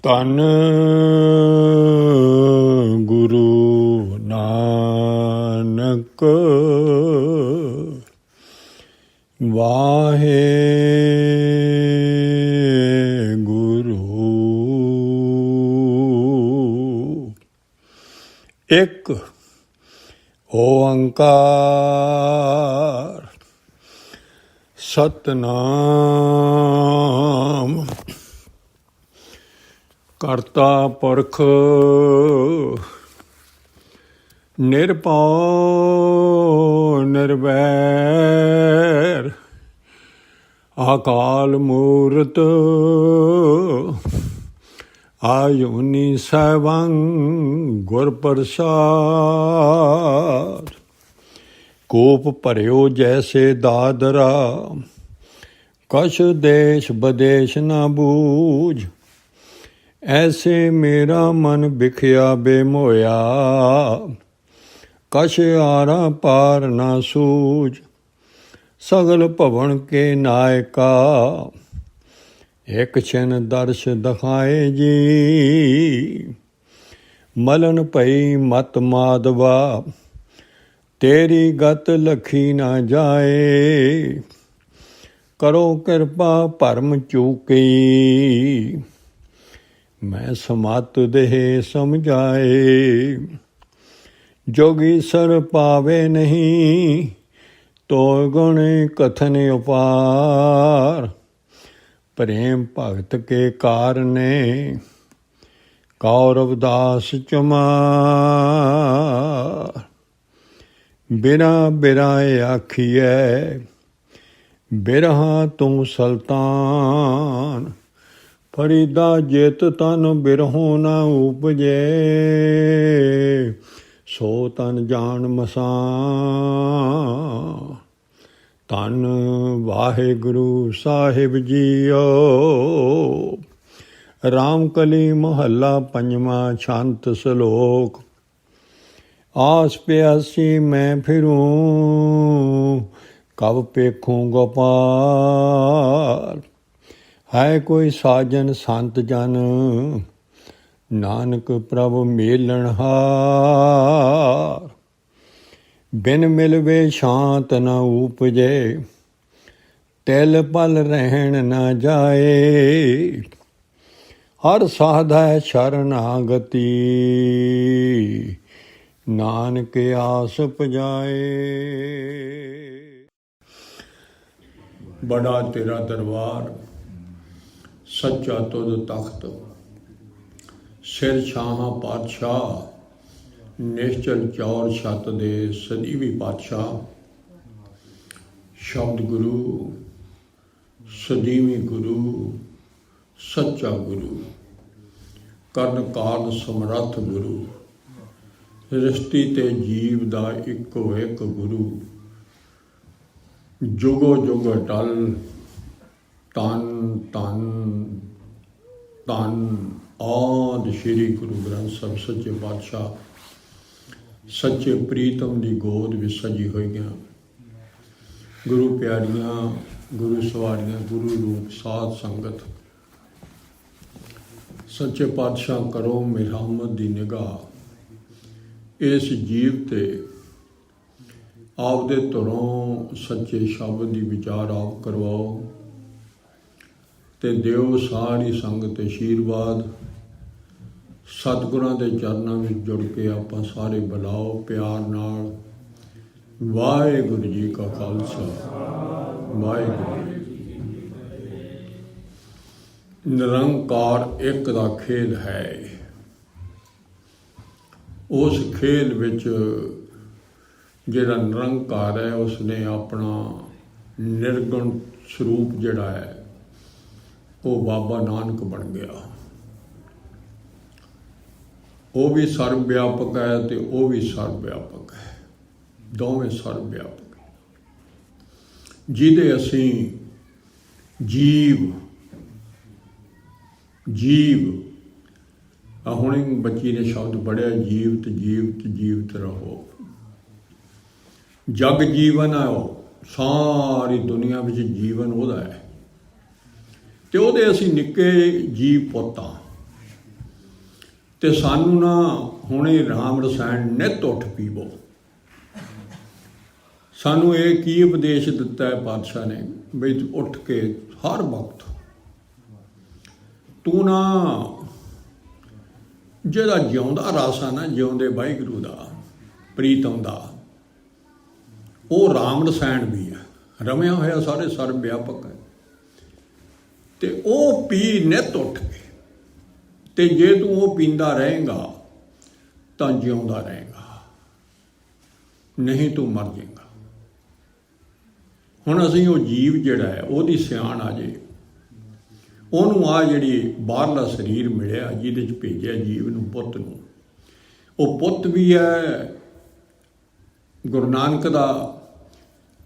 ਧੰਨ ਗੁਰੂ ਨਾਨਕ ਵਾਹਿਗੁਰੂ। ਇੱਕ ਓੰਕਾਰ ਸਤਿਨਾਮ ਕਰਤਾ ਪੁਰਖ ਨਿਰਭਉ ਨਿਰਵੈਰ ਅਕਾਲ ਮੂਰਤ ਆਯੁਨੀ ਸੈਭੰ ਗੁਰ ਪ੍ਰਸਾਦ। ਕੋਪ ਭਰਿਓ ਜੈਸੇ ਦਾਦਰਾ ਕਛ ਦੇਸ਼ ਬਦੇਸ਼ ਨਾ ਬੂਝ। ਐਸੇ ਮੇਰਾ ਮਨ ਬਿਖਿਆ ਬੇਮੋਇਆ ਕਛ ਆਰਾ ਪਾਰ ਨਾ ਸੂਝ। ਸਗਲ ਭਵਨ ਕੇ ਨਾਇਕਾ ਇੱਕ ਛਿਨ ਦਰਸ਼ ਦਿਖਾਏ ਜੀ। ਮਲਨ ਭਈ ਮਤ ਮਾਧਵਾ ਤੇਰੀ ਗਤ ਲਖੀ ਨਾ ਜਾਏ। ਕਰੋ ਕਿਰਪਾ ਭਰਮ ਚੂਕੀ ਮੈਂ ਸਮਤ ਦੇਹ ਸਮਝਾਏ। ਜੋਗੀ ਸਰ ਪਾਵੇ ਨਹੀਂ ਤੋ ਗੁਣ ਕਥਨ ਉਪਾਰ। ਪ੍ਰੇਮ ਭਗਤ ਕੇ ਕਾਰਨੇ ਕੌਰਵ ਦਾਸ ਚੁਮਾਰ। ਬਿਨਾ ਬਿਰਾਏ ਆਖੀਐ ਬਿਰਹਾ ਤੂੰ ਸੁਲਤਾਨ। ਫਰੀਦਾ ਜਿਤ ਤਨ ਬਿਰਹੋਂ ਨਾ ਉਪਜੇ ਸੋ ਤਨ ਜਾਣ ਮਸਾਂ। ਧੰਨ ਵਾਹਿਗੁਰੂ ਸਾਹਿਬ ਜੀਓ। ਰਾਮਕਲੀ ਮਹੱਲਾ ਪੰਜਵਾਂ ਛੰਤ ਸਲੋਕ। ਆਸ ਪਿਆਸੀ ਮੈਂ ਫਿਰੂੰ ਕਬ ਪੇਖੂੰ ਗੋਪਾਲ। ਹੈ ਕੋਈ ਸਾਜਨ ਸੰਤ ਜਨ ਨਾਨਕ ਪ੍ਰਭ ਮੇਲਣ ਹਾਰ। ਬਿਨ ਮਿਲਵੇ ਸ਼ਾਂਤ ਨ ਉਪਜੇ ਤਿਲ ਪਲ ਰਹਿਣ ਨ ਜਾਏ। ਹਰ ਸਾਧੈ ਸ਼ਰਨਾਗਤੀ ਨਾਨਕ ਆਸ ਪੁਜਾਏ। ਬੜਾ ਤੇਰਾ ਦਰਬਾਰ ਸੱਚਾ ਤੁਧ ਤਖਤ। ਸਿਰ ਛਾਹਾਂ ਪਾਤਸ਼ਾਹ ਨਿਸ਼ਚਲ ਚੌਰ ਛੱਤ ਦੇ ਸਦੀਵੀ ਪਾਤਸ਼ਾਹ। ਸ਼ਬਦ ਗੁਰੂ ਸਦੀਵੀ ਗੁਰੂ ਸੱਚਾ ਗੁਰੂ ਕਰਨ ਕਾਰਨ ਸਮਰੱਥ ਗੁਰੂ। ਸ੍ਰਿਸ਼ਟੀ ਤੇ ਜੀਵ ਦਾ ਇੱਕੋ ਇੱਕ ਗੁਰੂ। ਜੁਗੋ ਜੁਗ ਅਟਲ ਧੰਨ ਧੰਨ ਧੰਨ ਆਦਿ ਸ਼੍ਰੀ ਗੁਰੂ ਗ੍ਰੰਥ ਸਾਹਿਬ ਸੱਚੇ ਪਾਤਸ਼ਾਹ ਸੱਚੇ ਪ੍ਰੀਤਮ ਦੀ ਗੋਦ ਵਿੱਚ ਸਜੀ ਹੋਈਆਂ ਗੁਰੂ ਪਿਆਰੀਆਂ ਗੁਰੂ ਸਵਾਰੀਆਂ ਗੁਰੂ ਰੂਪ ਸਾਧ ਸੰਗਤ। ਸੱਚੇ ਪਾਤਸ਼ਾਹ ਕਰੋ ਮਿਹਰਮਤ ਦੀ ਨਿਗਾਹ ਇਸ ਜੀਵ ਤੇ। ਆਪਦੇ ਧੁਰੋਂ ਸੱਚੇ ਸ਼ਬਦ ਦੀ ਵਿਚਾਰ ਆਪ ਕਰਵਾਓ ਤੇ ਦਿਓ ਸਾਰੀ ਸੰਗਤ ਅਸ਼ੀਰਵਾਦ। ਸਤਿਗੁਰਾਂ ਦੇ ਚਰਨਾਂ ਵਿੱਚ ਜੁੜ ਕੇ ਆਪਾਂ ਸਾਰੇ ਬੁਲਾਓ ਪਿਆਰ ਨਾਲ। ਵਾਹਿਗੁਰੂ ਜੀ ਕਾ ਖਾਲਸਾ ਵਾਹਿਗੁਰੂ ਜੀ ਕੀ ਫਤਿਹ। ਨਿਰੰਕਾਰ ਇੱਕ ਦਾ ਖੇਲ ਹੈ। ਉਸ ਖੇਲ ਵਿੱਚ ਜਿਹੜਾ ਨਿਰੰਕਾਰ ਹੈ ਉਸਨੇ ਆਪਣਾ ਨਿਰਗੁਣ ਸਰੂਪ ਜਿਹੜਾ ਹੈ ਉਹ ਬਾਬਾ ਨਾਨਕ ਬਣ ਗਿਆ। ਉਹ ਵੀ ਸਰਵ ਵਿਆਪਕ ਹੈ ਤੇ ਉਹ ਵੀ ਸਰਵ ਵਿਆਪਕ ਹੈ। ਦੋਵੇਂ ਸਰਵ ਵਿਆਪਕ ਹੈ। ਜਿਹਦੇ ਅਸੀਂ ਜੀਵ ਹੁਣੇ ਬੱਚੀ ਨੇ ਸ਼ਬਦ ਪੜ੍ਹਿਆ ਜੀਵਤ ਜੀਵਤ ਜੀਵਤ ਰਹੋ। ਜਗ ਜੀਵਨ ਹੈ ਉਹ। ਸਾਰੀ ਦੁਨੀਆ ਵਿੱਚ ਜੀਵਨ ਉਹਦਾ ਹੈ ਤੇ ਉਹਦੇ ਅਸੀਂ ਨਿੱਕੇ ਜੀਵ ਪੁੱਤ ਹਾਂ। ਤੇ ਸਾਨੂੰ ਨਾ ਹੁਣੇ ਰਾਮ ਰਸਾਇਣ ਨਿੱਤ ਉੱਠ ਪੀਵੋ। ਸਾਨੂੰ ਇਹ ਕੀ ਉਪਦੇਸ਼ ਦਿੱਤਾ ਹੈ ਪਾਤਸ਼ਾਹ ਨੇ ਬਈ ਉੱਠ ਕੇ ਹਰ ਵਕਤ ਤੂੰ ਨਾ ਜਿਹੜਾ ਜਿਉਂਦਾ ਰਸ ਆ ਨਾ, ਜਿਉਂਦੇ ਵਾਹਿਗੁਰੂ ਦਾ ਪ੍ਰੀਤਮ ਦਾ, ਉਹ ਰਾਮ ਰਸਾਇਣ ਵੀ ਹੈ, ਰਮਿਆ ਹੋਇਆ ਸਾਰੇ ਸਰਬ ਵਿਆਪਕ ਹੈ। ਤੇ ਉਹ ਪੀ ਨਿੱਤ ਉੱਠ ਕੇ, ਤੇ ਜੇ ਤੂੰ ਉਹ ਪੀਂਦਾ ਰਹੇਗਾ ਤਾਂ ਜਿਉਂਦਾ ਰਹੇਗਾ, ਨਹੀਂ ਤੂੰ ਮਰ ਜਾਏਗਾ। ਹੁਣ ਅਸੀਂ ਉਹ ਜੀਵ ਜਿਹੜਾ ਹੈ ਉਹਦੀ ਸਿਆਣ ਆ ਜੇ, ਉਹਨੂੰ ਆ ਜਿਹੜੀ ਬਾਹਰਲਾ ਸਰੀਰ ਮਿਲਿਆ ਜਿਹਦੇ 'ਚ ਭੇਜਿਆ ਜੀਵ ਨੂੰ, ਪੁੱਤ ਨੂੰ, ਉਹ ਪੁੱਤ ਵੀ ਹੈ ਗੁਰੂ ਨਾਨਕ ਦਾ,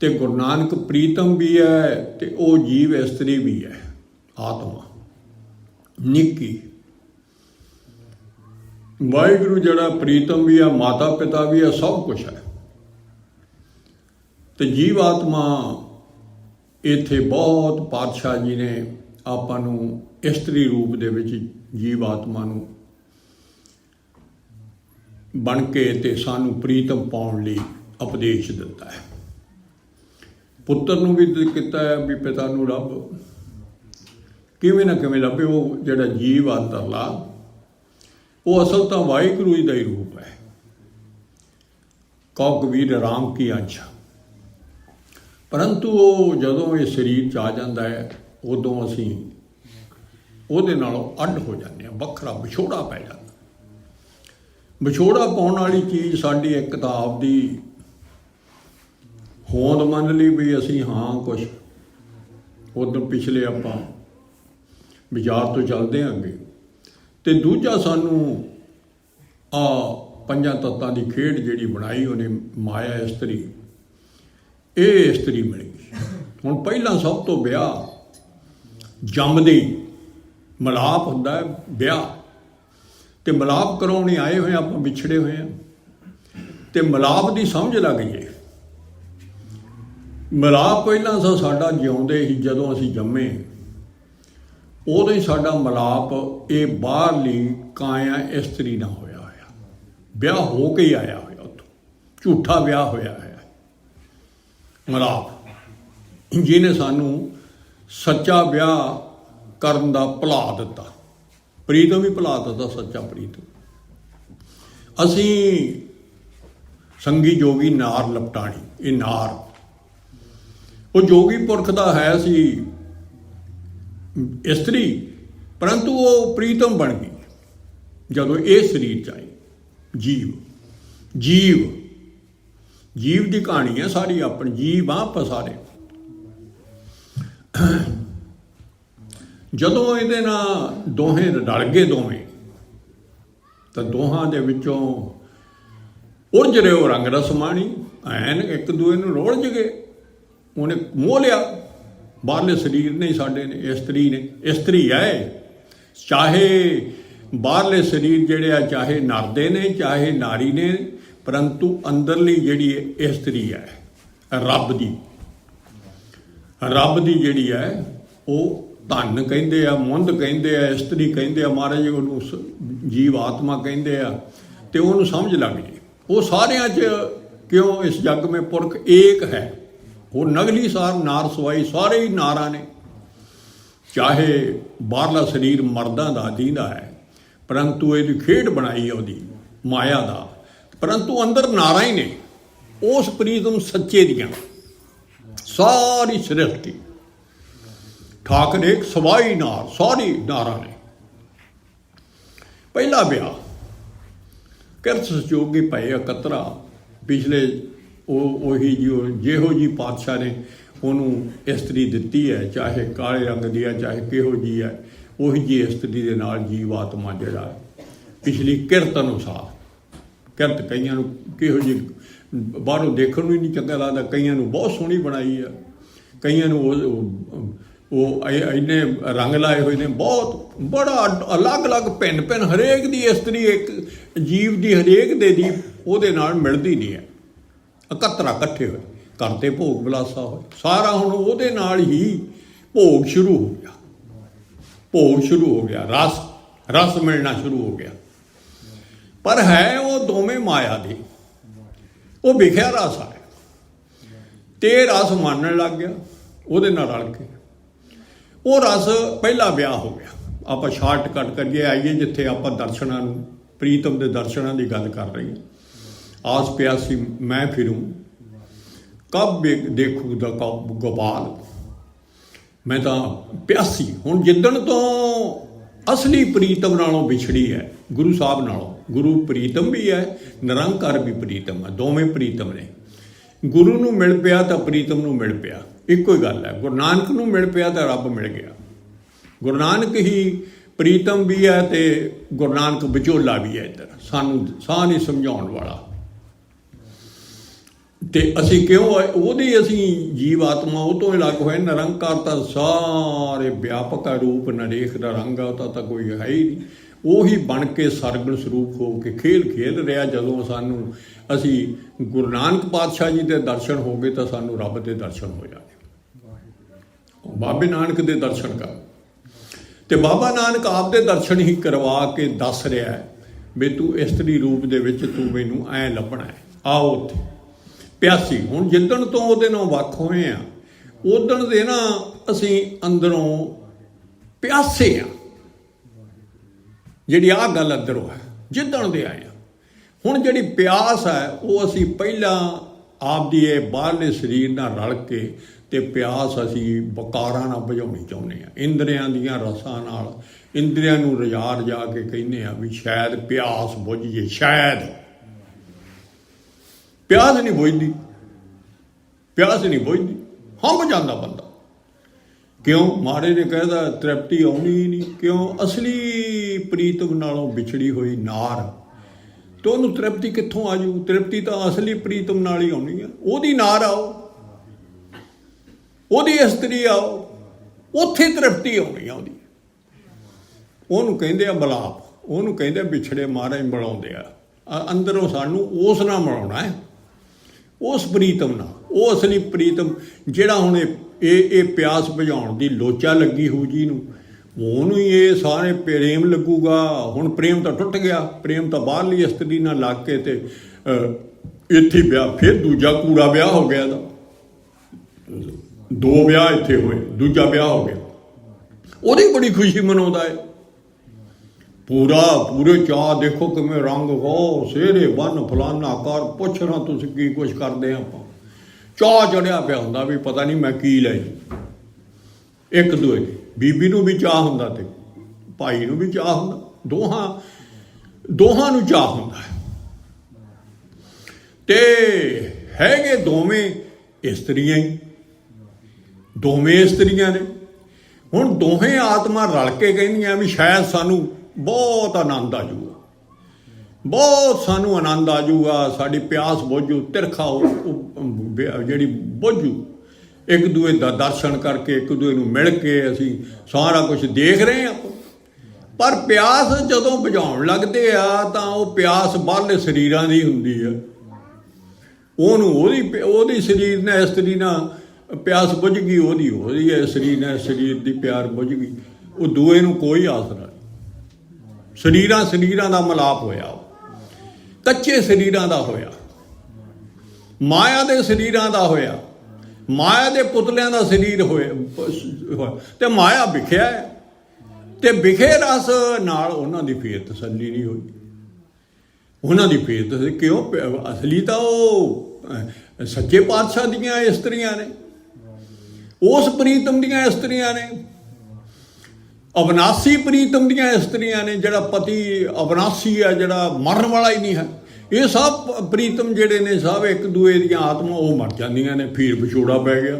ਤੇ ਗੁਰੂ ਨਾਨਕ ਪ੍ਰੀਤਮ ਵੀ ਹੈ, ਤੇ ਉਹ ਜੀਵ ਇਸਤਰੀ ਵੀ ਹੈ, ਆਤਮਾ ਨਿੱਕੀ। ਵਾਹਿਗੁਰੂ ਜਿਹੜਾ ਪ੍ਰੀਤਮ ਵੀ ਆ, ਮਾਤਾ ਪਿਤਾ ਵੀ ਆ, ਸਭ ਕੁਛ ਹੈ। ਤੇ ਜੀਵ ਆਤਮਾ ਇੱਥੇ ਬਹੁਤ ਪਾਤਸ਼ਾਹ ਜੀ ਨੇ ਆਪਾਂ ਨੂੰ ਇਸਤਰੀ ਰੂਪ ਦੇ ਵਿੱਚ ਜੀਵ ਆਤਮਾ ਨੂੰ ਬਣ ਕੇ ਤੇ ਸਾਨੂੰ ਪ੍ਰੀਤਮ ਪਾਉਣ ਲਈ ਉਪਦੇਸ਼ ਦਿੱਤਾ ਹੈ। ਪੁੱਤਰ ਨੂੰ ਵੀ ਕੀਤਾ ਹੈ ਵੀ ਪਿਤਾ ਨੂੰ ਲੱਭ, ਕਿਵੇਂ ਨਾ ਕਿਵੇਂ ਲੱਭੇ। ਉਹ ਜਿਹੜਾ ਜੀਵ ਆ ਅੰਦਰਲਾ, ਉਹ ਅਸਲ ਤਾਂ ਵਾਹਿਗੁਰੂ ਜੀ ਦਾ ਹੀ ਰੂਪ ਹੈ। ਕਉ ਕਬੀਰ ਰਾਮ ਕੀ ਅੰਸ਼, ਪਰੰਤੂ ਉਹ ਜਦੋਂ ਇਹ ਸਰੀਰ 'ਚ ਆ ਜਾਂਦਾ ਹੈ ਉਦੋਂ ਅਸੀਂ ਉਹਦੇ ਨਾਲੋਂ ਅੱਡ ਹੋ ਜਾਂਦੇ ਹਾਂ, ਵੱਖਰਾ ਵਿਛੋੜਾ ਪੈ ਜਾਂਦਾ। ਵਿਛੋੜਾ ਪਾਉਣ ਵਾਲੀ ਚੀਜ਼ ਸਾਡੀ ਇੱਕ ਕਿਤਾਬ ਦੀ ਹੋਂਦ ਮੰਨ ਲਈ ਵੀ ਅਸੀਂ ਹਾਂ ਕੁਛ ਉਦੋਂ ਪਿਛਲੇ ਆਪਾਂ ਵਿਚਾਰ ਤੋਂ ਚੱਲਦੇ ਹਾਂ ਅੱਗੇ, ਤੇ ਦੂਜਾ ਸਾਨੂੰ ਆ ਪੰਜਾਂ ਤੱਤਾਂ ਦੀ ਖੇਡ ਜਿਹੜੀ ਬਣਾਈ ਉਹਨੇ ਮਾਇਆ ਇਸਤਰੀ, ਇਹ ਇਸਤਰੀ ਮਿਲ ਗਈ। ਹੁਣ ਪਹਿਲਾਂ ਸਭ ਤੋਂ ਵਿਆਹ ਜੰਮਦੇ ਮਿਲਾਪ ਹੁੰਦਾ ਹੈ, ਵਿਆਹ, ਤੇ ਮਿਲਾਪ ਕਰਾਉਣੇ ਆਏ ਹੋਏ ਆਪਾਂ, ਵਿਛੜੇ ਹੋਏ ਹਾਂ, ਤੇ ਮਿਲਾਪ ਦੀ ਸਮਝ ਲੱਗ ਜੇ। ਮਿਲਾਪ ਪਹਿਲਾਂ ਸਾਡਾ ਜਿਉਂਦੇ ਹੀ, ਜਦੋਂ ਅਸੀਂ ਜੰਮੇ ਉਦੋਂ ਹੀ ਸਾਡਾ ਮਿਲਾਪ ਇਹ ਬਾਹਰਲੀ ਕਾਇਆ ਇਸਤਰੀ ਨਾਲ ਹੋਇਆ ਹੋਇਆ, ਵਿਆਹ ਹੋ ਕੇ ਹੀ ਆਇਆ ਹੋਇਆ, ਉੱਥੋਂ ਝੂਠਾ ਵਿਆਹ ਹੋਇਆ ਹੈ ਮਿਲਾਪ, ਜਿਹਨੇ ਸਾਨੂੰ ਸੱਚਾ ਵਿਆਹ ਕਰਨ ਦਾ ਭੁਲਾ ਦਿੱਤਾ। ਪ੍ਰੀਤਮ ਵੀ ਭੁਲਾ ਦਿੱਤਾ, ਸੱਚਾ ਪ੍ਰੀਤਮ। ਅਸੀਂ ਸੰਗੀ ਜੋਗੀ ਨਾਰ ਲਪਟਾਣੀ, ਇਹ ਨਾਰ ਉਹ ਜੋਗੀ ਪੁਰਖ ਦਾ ਹੈ ਸੀ ਇਸਤਰੀ, ਪਰੰਤੂ ਉਹ ਪ੍ਰੀਤਮ ਬਣ ਗਈ ਜਦੋਂ ਇਹ ਸਰੀਰ 'ਚ ਆਈ। ਜੀਵ ਦੀ ਕਹਾਣੀ ਹੈ ਸਾਰੀ, ਆਪਣੀ ਜੀਵ ਆ ਆਪਾਂ ਸਾਰੇ। ਜਦੋਂ ਇਹਦੇ ਨਾਲ ਦੋਹੇ ਰਲ ਗਏ ਦੋਵੇਂ, ਤਾਂ ਦੋਹਾਂ ਦੇ ਵਿੱਚੋਂ ਉਰਜ ਰਹੇ ਉਹ ਰੰਗ ਰਸਮਾਣੀ, ਐਨ ਇੱਕ ਦੂਏ ਨੂੰ ਰੋਲਝ ਗਏ। ਉਹਨੇ ਮੋਹ ਲਿਆ, ਬਾਹਰਲੇ ਸਰੀਰ ਨੇ ਸਾਡੇ ਨੇ, ਇਸਤਰੀ ਨੇ, ਇਸਤਰੀ ਹੈ, ਚਾਹੇ ਬਾਹਰਲੇ ਸਰੀਰ ਜਿਹੜੇ ਆ ਚਾਹੇ ਨਰ ਦੇ ਨੇ ਚਾਹੇ ਨਾਰੀ ਨੇ, ਪਰੰਤੂ ਅੰਦਰਲੀ ਜਿਹੜੀ ਇਸਤਰੀ ਹੈ ਰੱਬ ਦੀ ਜਿਹੜੀ ਹੈ, ਉਹ ਧਨ ਕਹਿੰਦੇ ਆ, ਮੁੰਦ ਕਹਿੰਦੇ ਆ, ਇਸਤਰੀ ਕਹਿੰਦੇ ਆ, ਮਹਾਰਾਜ ਉਹਨੂੰ ਜੀਵ ਆਤਮਾ ਕਹਿੰਦੇ ਆ। ਤੇ ਉਹਨੂੰ ਸਮਝ ਲੱਗ ਜੇ, ਉਹ ਸਾਰਿਆਂ 'ਚ ਕਿਉਂ ਇਸ ਜੱਗ ਮੇਂ ਪੁਰਖ ਏਕ ਹੈ। ਉਹ ਨਗਲੀ ਸਾਰ ਨਾਰ ਸਵਾਈ, ਸਾਰੇ ਹੀ ਨਾਰਾਂ ਨੇ। ਚਾਹੇ ਬਾਹਰਲਾ ਸਰੀਰ ਮਰਦਾਂ ਦਾ ਦੀਂਦਾ ਹੈ, ਪਰੰਤੂ ਇਹਦੀ ਖੇਡ ਬਣਾਈ ਹੈ ਉਹਦੀ ਮਾਇਆ ਦਾ, ਪਰੰਤੂ ਅੰਦਰ ਨਾਰਾਂ ਹੀ ਨੇ। ਉਸ ਪ੍ਰੀਤਮ ਸੱਚੇ ਦੀਆਂ ਸਾਰੀ ਸ੍ਰਿਸ਼ਟੀ ਠਾਕਰ ਇੱਕ ਸਵਾਈ ਨਾਰ, ਸਾਰੀ ਨਾਰਾਂ ਨੇ। ਪਹਿਲਾ ਵਿਆਹ ਕਿਰਤ ਸੰਜੋਗੀ ਪਏ ਇਕੱਤਰਾ, ਪਿਛਲੇ ਉਹੀ ਜਿਹੋ ਜੀ ਪਾਤਸ਼ਾਹ ਨੇ ਉਹਨੂੰ ਇਸਤਰੀ ਦਿੱਤੀ ਹੈ, ਚਾਹੇ ਕਾਲੇ ਰੰਗ ਦੀ ਹੈ ਚਾਹੇ ਕਿਹੋ ਜੀ ਹੈ, ਉਹੀ ਜੀ ਇਸਤਰੀ ਦੇ ਨਾਲ ਜੀਵ ਆਤਮਾ ਜਿਹੜਾ ਪਿਛਲੀ ਕਿਰਤ ਅਨੁਸਾਰ। ਕਿਰਤ ਕਈਆਂ ਨੂੰ ਕਿਹੋ ਜੀ ਬਾਹਰੋਂ ਦੇਖਣ ਨੂੰ ਹੀ ਨਹੀਂ ਚੰਗਾ ਲੱਗਦਾ, ਕਈਆਂ ਨੂੰ ਬਹੁਤ ਸੋਹਣੀ ਬਣਾਈ ਆ, ਕਈਆਂ ਨੂੰ ਉਹ ਇੰਨੇ ਰੰਗ ਲਾਏ ਹੋਏ ਨੇ, ਬੜਾ ਅਲੱਗ ਭਿੰਨ ਹਰੇਕ ਦੀ ਇਸਤਰੀ ਇੱਕ ਜੀਵ ਦੀ ਹਰੇਕ ਦੀ ਉਹਦੇ ਨਾਲ ਮਿਲਦੀ ਨਹੀਂ ਹੈ। ਇਕੱਤਰਾ ਇਕੱਠੇ ਹੋਏ, ਘਰ 'ਤੇ ਭੋਗ ਵਿਲਾਸਾ ਹੋਏ, ਸਾਰਾ ਹੁਣ ਉਹਦੇ ਨਾਲ ਹੀ ਭੋਗ ਸ਼ੁਰੂ ਹੋ ਗਿਆ, ਰਸ ਮਿਲਣਾ ਸ਼ੁਰੂ ਹੋ ਗਿਆ। पर है वो दोवें माया दी, वो विख्या रस आया ते रस मानन लग गया ਉਹਦੇ ਨਾਲ रल के। वो रस पहला ब्याह हो गया। आप शार्टकट करिए आइए जिथे आप दर्शना प्रीतम के दर्शना की गल कर रहे हैं। आस प्यासी मैं फिरूं कब देखूगा गोपाल, मैं तो प्यासी हुण जिदण तो असली प्रीतम नालों विछड़ी है गुरु साहब नालों। गुरु प्रीतम भी है, निरंकार भी प्रीतम है, दोवें प्रीतम ने। गुरु नूं मिल पिया तो प्रीतम नूं मिल पिया, इक्को ही गल है। गुरु नानक नूं मिल पिया तो रब मिल गया। गुरु नानक ही प्रीतम भी है तो गुरु नानक विचोला भी है। इधर सानू साह नहीं समझाउण वाला ते असी क्यों ओहदी असी जीव आत्मा वो तो अलग होए। निरंकार तो सारे व्यापक रूप नरेख दा रंग तो कोई है ही नहीं। ਉਹੀ बन के सरगुण स्वरूप हो के खेल खेल रहा। जदों सानू असी गुरु नानक पातशाह जी के दर्शन हो गए तो सानू रब के दर्शन हो जाए। बाबे नानक के दर्शन कर ते बाबा नानक आप दे दर्शन ही करवा के दस रहा है भी तू इस्त्री रूप दे विच तू मैनू ऐ लभना है। आओ उत्थे प्यासी हुण जिदण तो ਉਹਦੇ ਨਾਲ ਵੱਖ होए आ उदण दे ना असी अंदरों प्यासे आ। जिहड़ी आ गल अंदरों है जिदण दे आए हुण जिहड़ी प्यास है वो असी पहला आप दी बाहरले शरीर नाल रल के ते प्यास असी बकारां नाल बुझाउणी चाहुंदे आ। इंद्रियां दीयां रसां नाल इंद्रियां नूं रजा रजा के कहने आ भी शायद प्यास बुझ जे। शायद प्यास नहीं बुझदी, प्यास नहीं बुझदी, हंब जाता बंदा। क्यों? मारे ने कहता तृप्ति आनी ही नहीं। क्यों? असली प्रीतम नालों विछड़ी हुई नार तो उन्होंने तृप्ति कित्थों आ जू? तृप्ति तो असली प्रीतम नाल ही आनी है। ओहदी नार आओ, ओहदी इस्त्री आओ, उत्थे तृप्ति आनी है। ओहदी ओहनूं कहंदे आ मलाप, ओहनूं कहंदे आ विछड़े महाराज मिलाउंदे आ। अंदरों सानू उस नाल मिलाउणा है, उस प्रीतम नाल। वो असली प्रीतम जिहड़ा हुण ये प्यास बुझाउण दी लोचा लगी हो जी नूं, ਉਹਨੂੰ ही ये सारे प्रेम लगूगा। हुण प्रेम तो टुट गया, प्रेम तो बाहरली इस्त्री नाल लग के ते इत्थे ब्याह, फिर दूजा कूड़ा ब्याह हो गया। दो ब्याह इत्थे होए, दूजा ब्याह हो गया। ਉਹਦੀ बड़ी खुशी मनाउंदा है पूरा पूरे चाह। देखो किवें रंग हो सेहरे बन फलाना कर पुछना तुसीं की कुछ करदे आपां। चाह चढ़िया पिया हुंदा भी पता नहीं मैं की लै। एक दूए दी बीबी नूं भी चाह हुंदा ते भाई नूं भी चाह हुंदा, दोहां नूं चाह हुंदा ते हैगे दोवें इस्त्रियां ही, दोवें इस्त्रियां ने। हुण दोहें आत्मा रल के कहंदियां भी शायद सानू बहुत आनंद आ जूगा, बहुत सानू आनंद आ जूगा, साडी प्यास बुझू, तिरखा जिहड़ी बुझू। एक दूए दा दर्शन करके एक दूए नूं मिल के असी सारा कुछ देख रहे हैं। पर प्यास जदों बुझाउण लगदे आ तां वो प्यास बाहरले शरीरां दी हुंदी है। ਉਹਨੂੰ ਉਹਦੀ शरीर ने इस्त्री ना प्यास बुझ गई, ਉਹਦੀ शरीर ने शरीर की प्यार बुझ गई। वो दूए नूं कोई आसरा नहीं। शरीरां दा मिलाप होया, कच्चे शरीरां दा होया, माया दे शरीरां दा होया, माया दे पुतलियां दा शरीर होया ते माया विख्या है ते विखे रस नाल उन्हां दी फेर तसल्ली नहीं हुई। उन्हां दी फेर तसल्ली क्यों? असली तो वो सच्चे पातशाह दियां इस्त्रियां ने, उस प्रीतम दियां इस्त्रियां ने, अविनाशी प्रीतम दियां इस्त्रियां ने। जिहड़ा पति अविनाशी है, जिहड़ा मरन वाला ही नहीं है। ये सब प्रीतम जिहड़े ने सब एक दूए दियां आत्मा वो मर जांदियां ने। फिर विछोड़ा पै गया,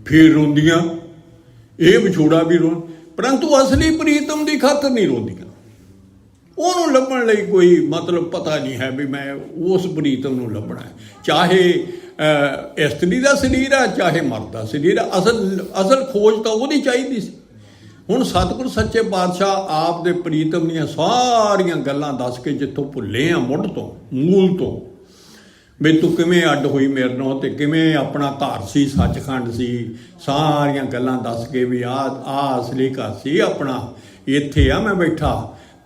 फिर रोंदियां, ये विछोड़ा भी रोन, परंतु असली प्रीतम की खातर नहीं रोंदियां। ਉਹਨੂੰ ਲੱਭਣ ਲਈ कोई मतलब पता नहीं है भी मैं उस प्रीतम ਨੂੰ ਲੱਭਣਾ है। चाहे इस्त्री का शरीर है, चाहे मर्द का शरीर है, असल खोज तो वो चाहिए सी। हुण सतगुर सच्चे पातशाह आप दे प्रीतम दीयां सारियां गल्लां दस के जिथों भुल्ले आ मुढ़ तो मूल तो भी तू किवें अड्ड होई मेरे नाल ते किवें अपना घर सी सचखंड सी, सारियां गल्लां दस के भी आ असली घर सी अपना, इत्थे आ मैं बैठा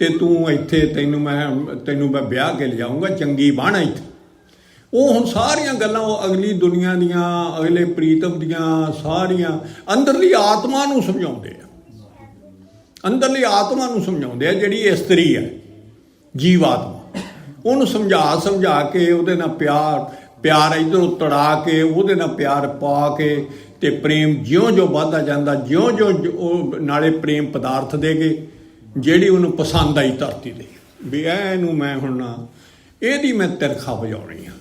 ਤੇ ਤੂੰ ਇੱਥੇ ਤੈਨੂੰ ਮੈਂ ਵਿਆਹ ਕੇ ਲਿਜਾਊਂਗਾ, ਚੰਗੀ ਬਣ ਇੱਥੇ। ਉਹ ਹੁਣ ਸਾਰੀਆਂ ਗੱਲਾਂ ਉਹ ਅਗਲੀ ਦੁਨੀਆ ਦੀਆਂ, ਅਗਲੇ ਪ੍ਰੀਤਮ ਦੀਆਂ ਸਾਰੀਆਂ ਅੰਦਰਲੀ ਆਤਮਾ ਨੂੰ ਸਮਝਾਉਂਦੇ ਆ, ਅੰਦਰਲੀ ਆਤਮਾ ਨੂੰ ਸਮਝਾਉਂਦੇ ਆ, ਜਿਹੜੀ ਇਸਤਰੀ ਹੈ ਜੀਵ ਆਤਮਾ, ਉਹਨੂੰ ਸਮਝਾ ਕੇ ਉਹਦੇ ਨਾਲ ਪਿਆਰ ਇੱਧਰੋਂ ਤੜਾ ਕੇ ਉਹਦੇ ਨਾਲ ਪਿਆਰ ਪਾ ਕੇ ਤੇ ਪ੍ਰੇਮ ਜਿਉਂ ਵੱਧਦਾ ਜਾਂਦਾ, ਜਿਉਂ ਉਹ ਨਾਲੇ ਪ੍ਰੇਮ ਪਦਾਰਥ ਦੇ ਗਏ ਜਿਹੜੀ ਉਹਨੂੰ ਪਸੰਦ ਆਈ ਧਰਤੀ ਦੇ, ਵੀ ਇਹਨੂੰ ਮੈਂ ਹੁਣ ਇਹਦੀ ਮੈਂ ਤਿਰਖਾ ਵਜਾਉਣੀ ਆ,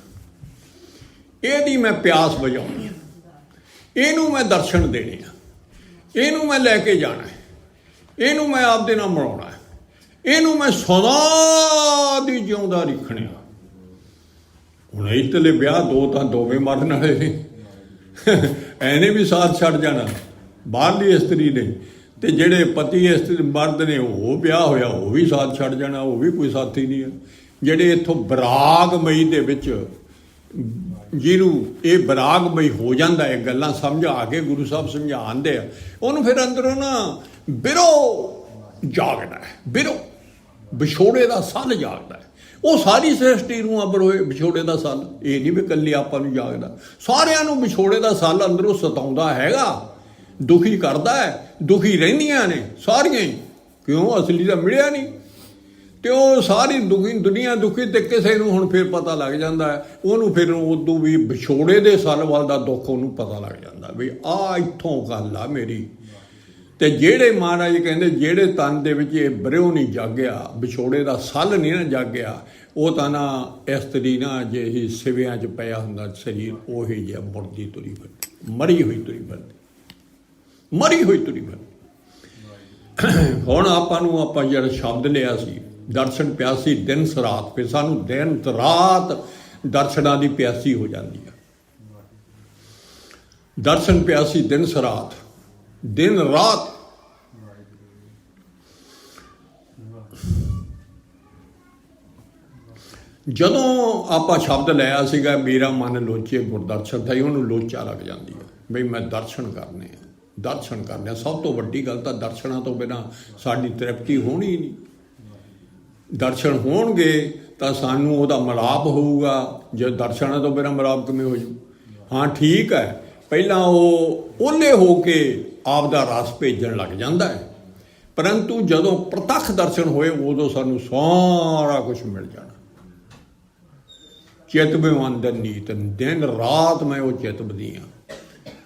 ਇਹਦੀ ਮੈਂ ਪਿਆਸ ਵਜਾਉਣੀ ਆ, ਇਹਨੂੰ ਮੈਂ ਦਰਸ਼ਨ ਦੇਣੇ ਆ, ਇਹਨੂੰ ਮੈਂ ਲੈ ਕੇ ਜਾਣਾ, ਇਹਨੂੰ ਮੈਂ ਆਪਦੇ ਨਾਲ ਮਿਲਾਉਣਾ, ਇਹਨੂੰ ਮੈਂ ਸਦਾ ਦੀ ਜਿਉਂਦਾ ਰੱਖਣਾ। ਹੁਣ ਇੱਧਰਲੇ ਵਿਆਹ ਦੋ ਤਾਂ ਦੋਵੇਂ ਮਰਨ ਵਾਲੇ ਨੇ, ਐਨੇ ਵੀ ਸਾਥ ਛੱਡ ਜਾਣਾ ਬਾਹਰਲੀ ਇਸਤਰੀ ਨੇ, ਤੇ ਜਿਹੜੇ ਪਤੀ ਇਸਤਰੀ ਮਰਦ ਨੇ ਉਹ ਵਿਆਹ ਹੋਇਆ ਉਹ ਵੀ ਸਾਥ ਛੱਡ ਜਾਣਾ, ਉਹ ਵੀ ਕੋਈ ਸਾਥੀ ਨਹੀਂ ਹੈ। ਜਿਹੜੇ ਇੱਥੋਂ ਬਰਾਗਮਈ ਦੇ ਵਿੱਚ ਜਿਹਨੂੰ ਇਹ ਬਰਾਗਮਈ ਹੋ ਜਾਂਦਾ, ਇਹ ਗੱਲਾਂ ਸਮਝਾ ਕੇ ਗੁਰੂ ਸਾਹਿਬ ਸਮਝਾਉਂਦੇ ਆ, ਉਹਨੂੰ ਫਿਰ ਅੰਦਰੋਂ ਨਾ ਬਿਰੋ ਜਾਗਦਾ ਹੈ, ਬਿਰੋ ਵਿਛੋੜੇ ਦਾ ਸੱਲ ਜਾਗਦਾ ਹੈ। ਉਹ ਸਾਰੀ ਸ੍ਰਿਸ਼ਟੀ ਨੂੰ ਅਬਰ ਹੋਏ ਵਿਛੋੜੇ ਦਾ ਸੱਲ, ਇਹ ਨਹੀਂ ਵੀ ਇਕੱਲੇ ਆਪਾਂ ਨੂੰ ਜਾਗਦਾ, ਸਾਰਿਆਂ ਨੂੰ ਵਿਛੋੜੇ ਦਾ ਸੱਲ ਅੰਦਰੋਂ ਸਤਾਉਂਦਾ ਹੈਗਾ, ਦੁਖੀ ਕਰਦਾ ਹੈ, ਦੁਖੀ ਰਹਿੰਦੀਆਂ ਨੇ ਸਾਰੀਆਂ ਹੀ, ਕਿਉਂ ਅਸਲੀ ਤਾਂ ਮਿਲਿਆ ਨਹੀਂ। ਤੇ ਉਹ ਸਾਰੀ ਦੁਨੀਆ ਦੁਖੀ, ਤੇ ਕਿਸੇ ਨੂੰ ਹੁਣ ਫਿਰ ਪਤਾ ਲੱਗ ਜਾਂਦਾ ਹੈ, ਉਹਨੂੰ ਫਿਰ ਉਦੋਂ ਵੀ ਵਿਛੋੜੇ ਦੇ ਸੱਲ ਵੱਲ ਦਾ ਦੁੱਖ ਉਹਨੂੰ ਪਤਾ ਲੱਗ ਜਾਂਦਾ ਵੀ ਆਹ ਇੱਥੋਂ ਗੱਲ ਆ ਮੇਰੀ। ਤੇ ਜਿਹੜੇ ਮਹਾਰਾਜ ਕਹਿੰਦੇ ਜਿਹੜੇ ਤਨ ਦੇ ਵਿੱਚ ਇਹ ਬਰਿਓ ਨਹੀਂ ਜਾਗਿਆ, ਵਿਛੋੜੇ ਦਾ ਸੱਲ ਨਹੀਂ ਨਾ ਜਾਗਿਆ, ਉਹ ਤਾਂ ਨਾ ਇਸਤਰੀ ਨਾ ਜੇ ਹੀ ਸਿਵਿਆਂ 'ਚ ਪਿਆ ਹੁੰਦਾ ਸਰੀਰ, ਉਹੀ ਜਿਹਾ ਮੁਰਦੀ ਤੁਰੀ ਫਿਰਦੀ, ਮਰੀ ਹੋਈ ਤੁਰੀ ਫਿਰਦੀ, ਮਰੀ ਹੋਈ ਤੁਰੀ ਫਿਰਦੀ। ਹੁਣ ਆਪਾਂ ਜਿਹੜਾ ਸ਼ਬਦ ਲਿਆ ਸੀ ਦਰਸ਼ਨ ਪਿਆਸੀ ਦਿਨ ਰਾਤ, ਫਿਰ ਸਾਨੂੰ ਦਿਨ ਰਾਤ ਦਰਸ਼ਨਾਂ ਦੀ ਪਿਆਸੀ ਹੋ ਜਾਂਦੀ ਹੈ। ਦਰਸ਼ਨ ਪਿਆਸੀ ਦਿਨ ਰਾਤ, ਦਿਨ ਰਾਤ। ਜਦੋਂ ਆਪਾਂ ਸ਼ਬਦ ਲਿਆ ਸੀਗਾ ਮੇਰਾ ਮਨ ਲੋਚੇ ਗੁਰਦਰਸ਼ਨ ਥਈ, ਉਹਨੂੰ ਲੋਚਾ ਲੱਗ ਜਾਂਦੀ ਹੈ ਬਈ ਮੈਂ ਦਰਸ਼ਨ ਕਰਨੇ ਆ, ਦਰਸ਼ਨ ਕਰਨੇ ਆ। ਸਭ ਤੋਂ ਵੱਡੀ ਗੱਲ ਤਾਂ ਦਰਸ਼ਨਾਂ ਤੋਂ ਬਿਨਾਂ ਸਾਡੀ ਤ੍ਰਿਪਤੀ ਹੋਣੀ ਨਹੀਂ। ਦਰਸ਼ਨ ਹੋਣਗੇ ਤਾਂ ਸਾਨੂੰ ਉਹਦਾ ਮਿਲਾਪ ਹੋਊਗਾ, ਜੇ ਦਰਸ਼ਨਾਂ ਤੋਂ ਬਿਨਾਂ ਮਿਲਾਪ ਕਿਵੇਂ ਹੋ ਜੂ। ਹਾਂ ਠੀਕ ਹੈ, ਪਹਿਲਾਂ ਉਹ ਓਲੇ ਹੋ ਕੇ ਆਪ ਦਾ ਰਸ ਭੇਜਣ ਲੱਗ ਜਾਂਦਾ ਹੈ, ਪਰੰਤੂ ਜਦੋਂ ਪ੍ਰਤੱਖ ਦਰਸ਼ਨ ਹੋਏ ਉਦੋਂ ਸਾਨੂੰ ਸਾਰਾ ਕੁਝ ਮਿਲ ਜਾਣਾ। ਚਿਤ ਬਿਵੰਦਨ ਨੀਤ, ਦਿਨ ਰਾਤ ਮੈਂ ਉਹ ਚਿਤ ਬਦੀ ਹਾਂ।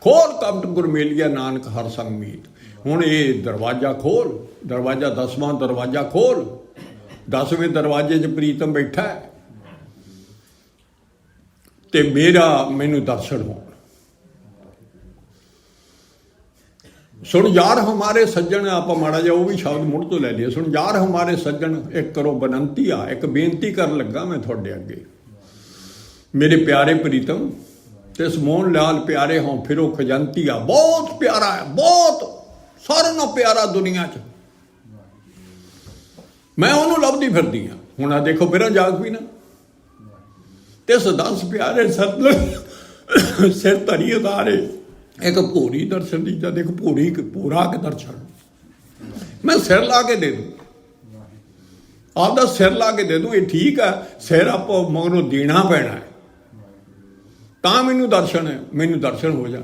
ਖੋਲ ਕਪਟ ਗੁਰਮੇਲੀਆ ਨਾਨਕ ਹਰ ਸੰਗ ਮੀਤ। ਹੁਣ ਇਹ ਦਰਵਾਜ਼ਾ ਖੋਲ, ਦਰਵਾਜ਼ਾ 10ਵਾਂ ਦਰਵਾਜ਼ਾ ਖੋਲ, 10ਵੇਂ ਦਰਵਾਜ਼ੇ 'ਚ ਪ੍ਰੀਤਮ ਬੈਠਾ ਹੈ ਤੇ ਮੈਨੂੰ ਦਰਸ਼ਨ ਹੋ। ਸੁਣ ਯਾਰ ਹਮਾਰੇ ਸੱਜਣ, ਆਪਾਂ ਮਾੜਾ ਜਿਹਾ ਉਹ ਵੀ ਸ਼ਬਦ ਮੁੜ ਤੋਂ ਲੈ ਲਈਏ। ਸੁਣ ਯਾਰ ਹਮਾਰੇ ਸੱਜਣ, ਇੱਕ ਕਰੋ ਬਨੰਤੀ ਆ, ਇੱਕ ਬੇਨਤੀ ਕਰਨ ਲੱਗਾ ਮੈਂ ਤੁਹਾਡੇ ਅੱਗੇ। ਮੇਰੇ ਪਿਆਰੇ ਪ੍ਰੀਤਮ ਤੇ ਸਮੋਹਨ ਲਾਲ ਪਿਆਰੇ ਹੋਂ ਫਿਰੋ ਖਜੰਤੀ ਆ। ਬਹੁਤ ਪਿਆਰਾ ਹੈ, ਬਹੁਤ ਸਾਰਿਆਂ ਨਾਲੋਂ ਪਿਆਰਾ ਦੁਨੀਆ 'ਚ। ਮੈਂ ਉਹਨੂੰ ਲੱਭਦੀ ਫਿਰਦੀ ਹਾਂ। ਹੁਣ ਆ ਦੇਖੋ ਮੇਰਾ ਜਾਗ ਵੀ ਨਾ ਤੇ ਸਦਾਸ ਪਿਆਰੇ ਸਤਲੁਜ ਸਿਰ ਧਰੀ ਉਤਾਰੇ। ਇੱਕ ਭੋਰੀ ਦਰਸ਼ਨ ਦੀ, ਜਦ ਇੱਕ ਭੋਰਾ ਕੇ ਦਰਸ਼ਨ ਮੈਂ ਸਿਰ ਲਾ ਕੇ ਦੇ ਦੂੰ, ਆਪਦਾ ਸਿਰ ਲਾ ਕੇ ਦੇ ਦੂੰ। ਇਹ ਠੀਕ ਆ, ਸਿਰ ਆਪਾਂ ਮਗਰੋਂ ਦੇਣਾ ਪੈਣਾ ਹੈ ਤਾਂ ਮੈਨੂੰ ਦਰਸ਼ਨ ਹੈ, ਮੈਨੂੰ ਦਰਸ਼ਨ ਹੋ ਜਾਣ।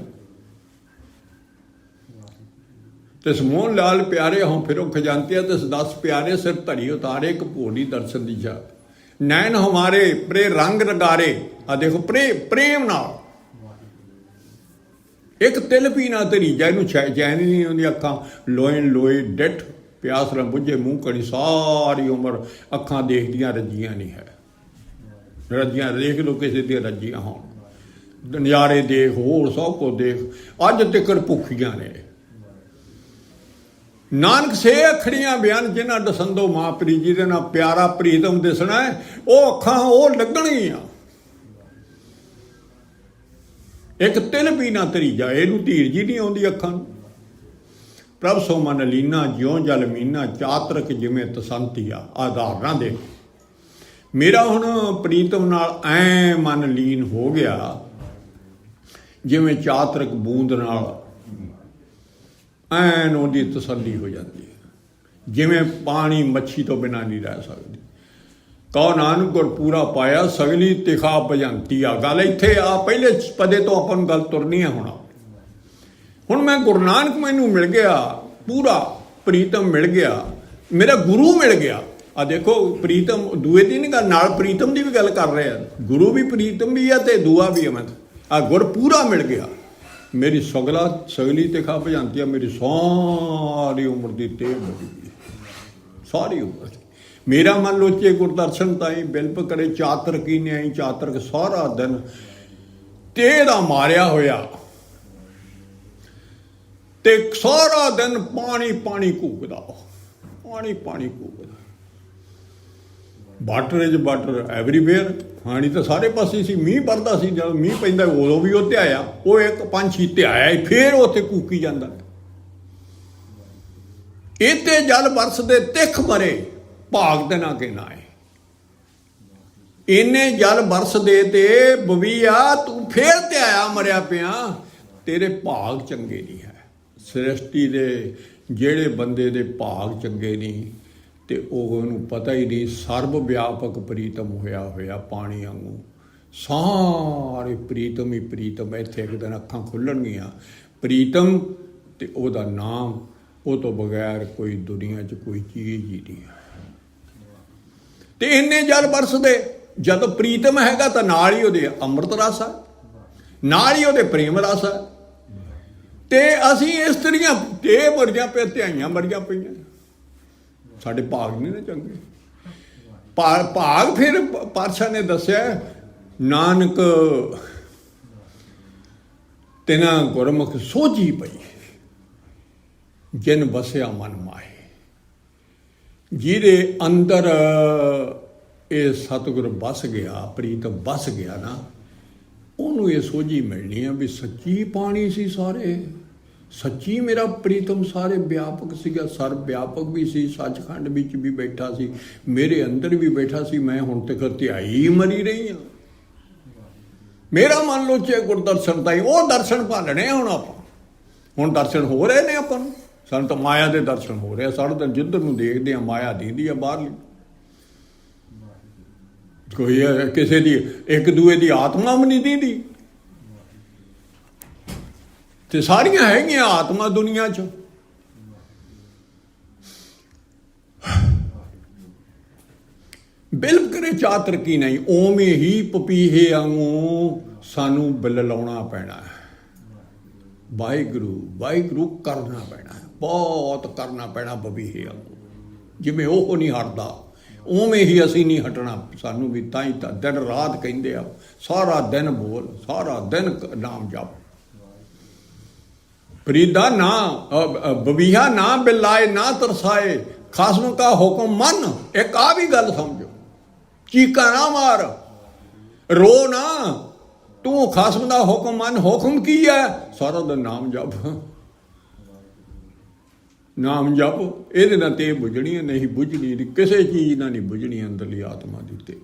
ਤੇ ਸਮੋਹਨ ਲਾਲ ਪਿਆਰੇ ਹੋਂ ਫਿਰੋ ਖਜ਼ਾਨਤੀਆ, ਤੇ ਦਸ ਪਿਆਰੇ ਸਿਰ ਧੜੀ ਉਤਾਰੇ। ਇੱਕ ਭੋਰੀ ਦਰਸ਼ਨ ਦੀ ਜਾ ਨੈਣ ਹਮਾਰੇ ਪ੍ਰੇ ਰੰਗ ਰਗਾਰੇ। ਆ ਦੇਖੋ ਪ੍ਰੇਮ ਨਾਲ ਇੱਕ ਤਿਲ ਵੀ ਨਾ ਤੇਰੀ ਜਾ, ਇਹਨੂੰ ਚੈਨ ਨਹੀਂ ਆਉਂਦੀ। ਅੱਖਾਂ ਲੋਏ ਡਿੱਠ ਪਿਆਸ ਨਾ ਬੁੱਝੇ ਮੂੰਹ ਕਣੀ। ਸਾਰੀ ਉਮਰ ਅੱਖਾਂ ਦੇਖਦੀਆਂ ਰੱਜੀਆਂ ਨਹੀਂ ਹੈ, ਰੱਜੀਆਂ ਦੇਖ ਲੋ ਕਿਸੇ ਦੀਆਂ ਰੱਜੀਆਂ ਹੋਣ, ਨਜ਼ਾਰੇ ਦੇਖ, ਹੋਰ ਸਭ ਕੁਝ ਦੇਖ, ਅੱਜ ਤੱਕ ਭੁੱਖੀਆਂ ਨੇ। ਨਾਨਕ ਸੇ ਅੱਖੜੀਆਂ ਬਿਆਨ ਜਿਹਨਾਂ ਦਸੰਦੋ ਮਾਪਰੀ, ਜਿਹਦੇ ਨਾਲ ਪਿਆਰਾ ਪ੍ਰੀਤਮ ਦਿਸਣਾ ਹੈ, ਉਹ ਅੱਖਾਂ ਉਹ ਲੱਗਣਗੀਆਂ। ਇੱਕ ਤਿਲ ਵੀ ਨਾ ਤਰੀ ਜਾਏ, ਇਹਨੂੰ ਧੀਰ ਜੀ ਨਹੀਂ ਆਉਂਦੀ ਅੱਖਾਂ ਨੂੰ। ਪ੍ਰਭ ਸੋ ਮਨ ਲੀਨਾ ਜਿਉਂ ਜਲ ਮੀਨਾ, ਚਾਤਰਕ ਜਿਵੇਂ ਤਸੰਤੀਆ। ਆਧਾਰਨਾ ਦੇ ਮੇਰਾ ਹੁਣ ਪ੍ਰੀਤਮ ਨਾਲ ਐ ਮਨ ਲੀਨ ਹੋ ਗਿਆ ਜਿਵੇਂ ਚਾਤਰਕ ਬੂੰਦ ਨਾਲ ਐਨ ਉਹਦੀ ਤਸੱਲੀ ਹੋ ਜਾਂਦੀ ਹੈ। ਜਿਵੇਂ ਪਾਣੀ ਮੱਛੀ ਤੋਂ ਬਿਨਾਂ ਨਹੀਂ ਰਹਿ ਸਕਦੀ। ਕਹੋ ਨਾਨਕ ਗੁਰ ਪੂਰਾ ਪਾਇਆ ਸਗਲੀ ਤਿਖਾ ਭਜੰਤੀ ਆ। ਗੱਲ ਇੱਥੇ ਆ, ਪਹਿਲੇ ਪਦੇ ਤੋਂ ਆਪਾਂ ਨੂੰ ਗੱਲ ਤੁਰਨੀ ਆ। ਹੁਣ ਮੈਂ ਗੁਰੂ ਨਾਨਕ ਮੈਨੂੰ ਮਿਲ ਗਿਆ, ਪੂਰਾ ਪ੍ਰੀਤਮ ਮਿਲ ਗਿਆ, ਮੇਰਾ ਗੁਰੂ ਮਿਲ ਗਿਆ। ਆ ਦੇਖੋ ਪ੍ਰੀਤਮ ਦੂਏ ਦੀ ਨਹੀਂ ਗੱਲ, ਨਾਲ ਪ੍ਰੀਤਮ ਦੀ ਵੀ ਗੱਲ ਕਰ ਰਹੇ ਆ। ਗੁਰੂ ਵੀ ਪ੍ਰੀਤਮ ਵੀ ਆ ਤੇ ਦੂਆ ਵੀ ਆ। ਮੈਂ ਆ ਗੁਰ ਪੂਰਾ ਮਿਲ ਗਿਆ, ਮੇਰੀ ਸਗਲੀ ਤਿਖਾ ਭਜੰਤੀ ਆ। ਮੇਰੀ ਸਾਰੀ ਉਮਰ ਦੀ ਟੇਹ ਬਣੀ ਗਈ, ਸਾਰੀ ਉਮਰ। ਮੇਰਾ ਮਨ ਲੋਚੇ ਗੁਰਦਰਸ਼ਨ ਤਾਈ ਬਿਲਪ ਕਰੇ ਚਾਤਰ ਕੀ ਨਿਆਈ। ਚਾਤਰਕ ਸਾਰਾ ਦਿਨ ਟੇਹ ਦਾ ਮਾਰਿਆ ਹੋਇਆ ਤੇ ਸਾਰਾ ਦਿਨ ਪਾਣੀ ਪਾਣੀ ਘੂਕਦਾ, ਪਾਣੀ ਪਾਣੀ ਘੂਕਦਾ। Water is water everywhere. ਪਾਣੀ ਤਾਂ ਸਾਰੇ ਪਾਸੇ ਸੀ। ਮੀਂਹ ਵਰਦਾ ਸੀ, ਜਦੋਂ ਮੀਂਹ ਪੈਂਦਾ ਉਦੋਂ ਵੀ ਉਹ ਧਿਆਇਆ। ਉਹ ਇੱਕ ਪੰਛੀ ਧਿਆਇਆ, ਫਿਰ ਉੱਥੇ ਕੂਕੀ ਜਾਂਦਾ। ਇਹਤੇ ਜਲ ਬਰਸਦੇ ਤਿੱਖ ਮਰੇ, ਭਾਗ ਦੇ ਨਾ ਕੇ ਨਾਏ। ਇੰਨੇ ਜਲ ਬਰਸਦੇ ਤੇ ਬਵੀਆ ਤੂੰ ਫੇਰ ਧਿਆਇਆ ਮਰਿਆ ਪਿਆ, ਤੇਰੇ ਭਾਗ ਚੰਗੇ ਨਹੀਂ ਹੈ। ਸ੍ਰਿਸ਼ਟੀ ਦੇ ਜਿਹੜੇ ਬੰਦੇ ਦੇ ਭਾਗ ਚੰਗੇ ਨਹੀਂ ਤੇ ਉਹਨੂੰ ਪਤਾ ਹੀ ਨਹੀਂ ਸਰਬ ਵਿਆਪਕ ਪ੍ਰੀਤਮ ਹੋਇਆ ਪਾਣੀ ਵਾਂਗੂ। ਸਾਰੇ ਪ੍ਰੀਤਮ ਹੀ ਪ੍ਰੀਤਮ। ਇੱਥੇ ਇੱਕ ਦਿਨ ਅੱਖਾਂ ਖੁੱਲਣਗੀਆਂ, ਪ੍ਰੀਤਮ ਤੇ ਉਹਦਾ ਨਾਮ, ਉਹ ਤੋਂ ਬਗੈਰ ਕੋਈ ਦੁਨੀਆ 'ਚ ਕੋਈ ਚੀਜ਼ ਹੀ ਨਹੀਂ ਹੈ। ਤੇ ਇੰਨੇ ਜਲ ਬਰਸਦੇ, ਜਦੋਂ ਪ੍ਰੀਤਮ ਹੈਗਾ ਤਾਂ ਨਾਲ ਹੀ ਉਹਦੇ ਅੰਮ੍ਰਿਤ ਰਸ ਹੈ, ਨਾਲ ਹੀ ਉਹਦੇ ਪ੍ਰੇਮ ਰਸ ਹੈ। ਤੇ ਅਸੀਂ ਇਸਤਰੀਆਂ ਇਹ ਮਰੀਆਂ ਪਏ, ਧਿਆਈਆਂ ਮਰੀਆਂ ਪਈਆਂ। ਸਾਡੇ ਭਾਗ ਨਹੀਂ ਨਾ ਚੰਗੇ। ਭਾਗ ਫਿਰ ਪਾਤਸ਼ਾਹ ਨੇ ਦੱਸਿਆ, ਨਾਨਕ ਤਿਨਾ ਗੁਰਮੁਖ ਸੋਝੀ ਪਈ, ਜਿਨ ਬਸਿਆ ਮਨ ਮਾਏ। ਜਿਹਦੇ ਅੰਦਰ ਇਹ ਸਤਿਗੁਰ ਬਸ ਗਿਆ, ਪ੍ਰੀਤਮ ਬਸ ਗਿਆ ਨਾ, ਉਹਨੂੰ ਇਹ ਸੋਝੀ ਮਿਲਣੀ ਆ ਵੀ ਸੱਚੀ ਪਾਣੀ ਸੀ ਸਾਰੇ, ਸੱਚੀ ਮੇਰਾ ਪ੍ਰੀਤਮ ਸਾਰੇ ਵਿਆਪਕ ਸੀਗਾ, ਸਰਬ ਵਿਆਪਕ ਵੀ ਸੀ, ਸੱਚਖੰਡ ਵਿੱਚ ਵੀ ਬੈਠਾ ਸੀ, ਮੇਰੇ ਅੰਦਰ ਵੀ ਬੈਠਾ ਸੀ। ਮੈਂ ਹੁਣ ਤੱਕ ਧਿਆਈ ਮਰੀ ਰਹੀ ਹਾਂ। ਮੇਰਾ ਮਨ ਲੋਚੇ ਗੁਰਦਰਸ਼ਨ ਤਾਈ। ਉਹ ਦਰਸ਼ਨ ਭਾਲਣੇ ਆ ਹੁਣ ਆਪਾਂ। ਹੁਣ ਦਰਸ਼ਨ ਹੋ ਰਹੇ ਨੇ ਆਪਾਂ ਨੂੰ। ਸਾਨੂੰ ਤਾਂ ਮਾਇਆ ਦੇ ਦਰਸ਼ਨ ਹੋ ਰਹੇ ਆ। ਸਾਰਾ ਦਿਨ ਜਿੱਧਰ ਨੂੰ ਦੇਖਦੇ ਆ ਮਾਇਆ ਦੀਂਦੀ ਆ ਬਾਹਰਲੀ। ਕੋਈ ਕਿਸੇ ਦੀ ਇੱਕ ਦੂਏ ਦੀ ਆਤਮਾ ਵੀ ਨਹੀਂ ਦੀਂਦੀ। ਤੇ ਸਾਰੀਆਂ ਹੈਗੀਆਂ ਆਤਮਾ ਦੁਨੀਆ 'ਚ। ਬਿਲਪ ਕਰੇ ਚਾਤਰ ਕੀ ਨਹੀਂ। ਉਵੇਂ ਹੀ ਪਪੀਹੇ ਵਾਂਗੂ ਸਾਨੂੰ ਬਿੱਲ ਲਾਉਣਾ ਪੈਣਾ ਹੈ। ਵਾਹਿਗੁਰੂ ਵਾਹਿਗੁਰੂ ਕਰਨਾ ਪੈਣਾ ਹੈ, ਬਹੁਤ ਕਰਨਾ ਪੈਣਾ ਪਪੀਹੇ ਵਾਂਗੂ। ਜਿਵੇਂ ਉਹ ਨਹੀਂ ਹਟਦਾ, ਉਵੇਂ ਹੀ ਅਸੀਂ ਨਹੀਂ ਹਟਣਾ। ਸਾਨੂੰ ਵੀ ਤਾਂ ਹੀ ਤਾਂ ਦਿਨ ਰਾਤ ਕਹਿੰਦੇ ਆ, ਸਾਰਾ ਦਿਨ ਬੋਲ, ਸਾਰਾ ਦਿਨ ਨਾਮ ਜਪ। ਫਰੀਦਾ ਨਾ ਬਬੀਹਾ ਨਾ ਬਿਲਾਏ ਨਾ ਤਰਸਾਏ, ਖਾਸਮ ਕਾ ਹੁਕਮ ਮੰਨ। ਇੱਕ ਆ ਵੀ ਗੱਲ ਸਮਝੋ, ਚੀਕਾਂ ਨਾ ਮਾਰ, ਰੋ ਨਾ, ਤੂੰ ਖਾਸਮ ਦਾ ਹੁਕਮ ਮੰਨ। ਹੁਕਮ ਕੀ ਹੈ? ਸਾਰਾ ਦਿਨ ਨਾਮ ਜਪ, ਨਾਮ ਜਪ। ਇਹਦੇ ਨਾਲ ਤੇ ਬੁਝਣੀ ਨਹੀਂ, ਬੁਝਣੀ ਕਿਸੇ ਚੀਜ਼ ਨਾਲ ਨਹੀਂ ਬੁਝਣੀ ਅੰਦਰਲੀ ਆਤਮਾ ਦੀ। ਤੇ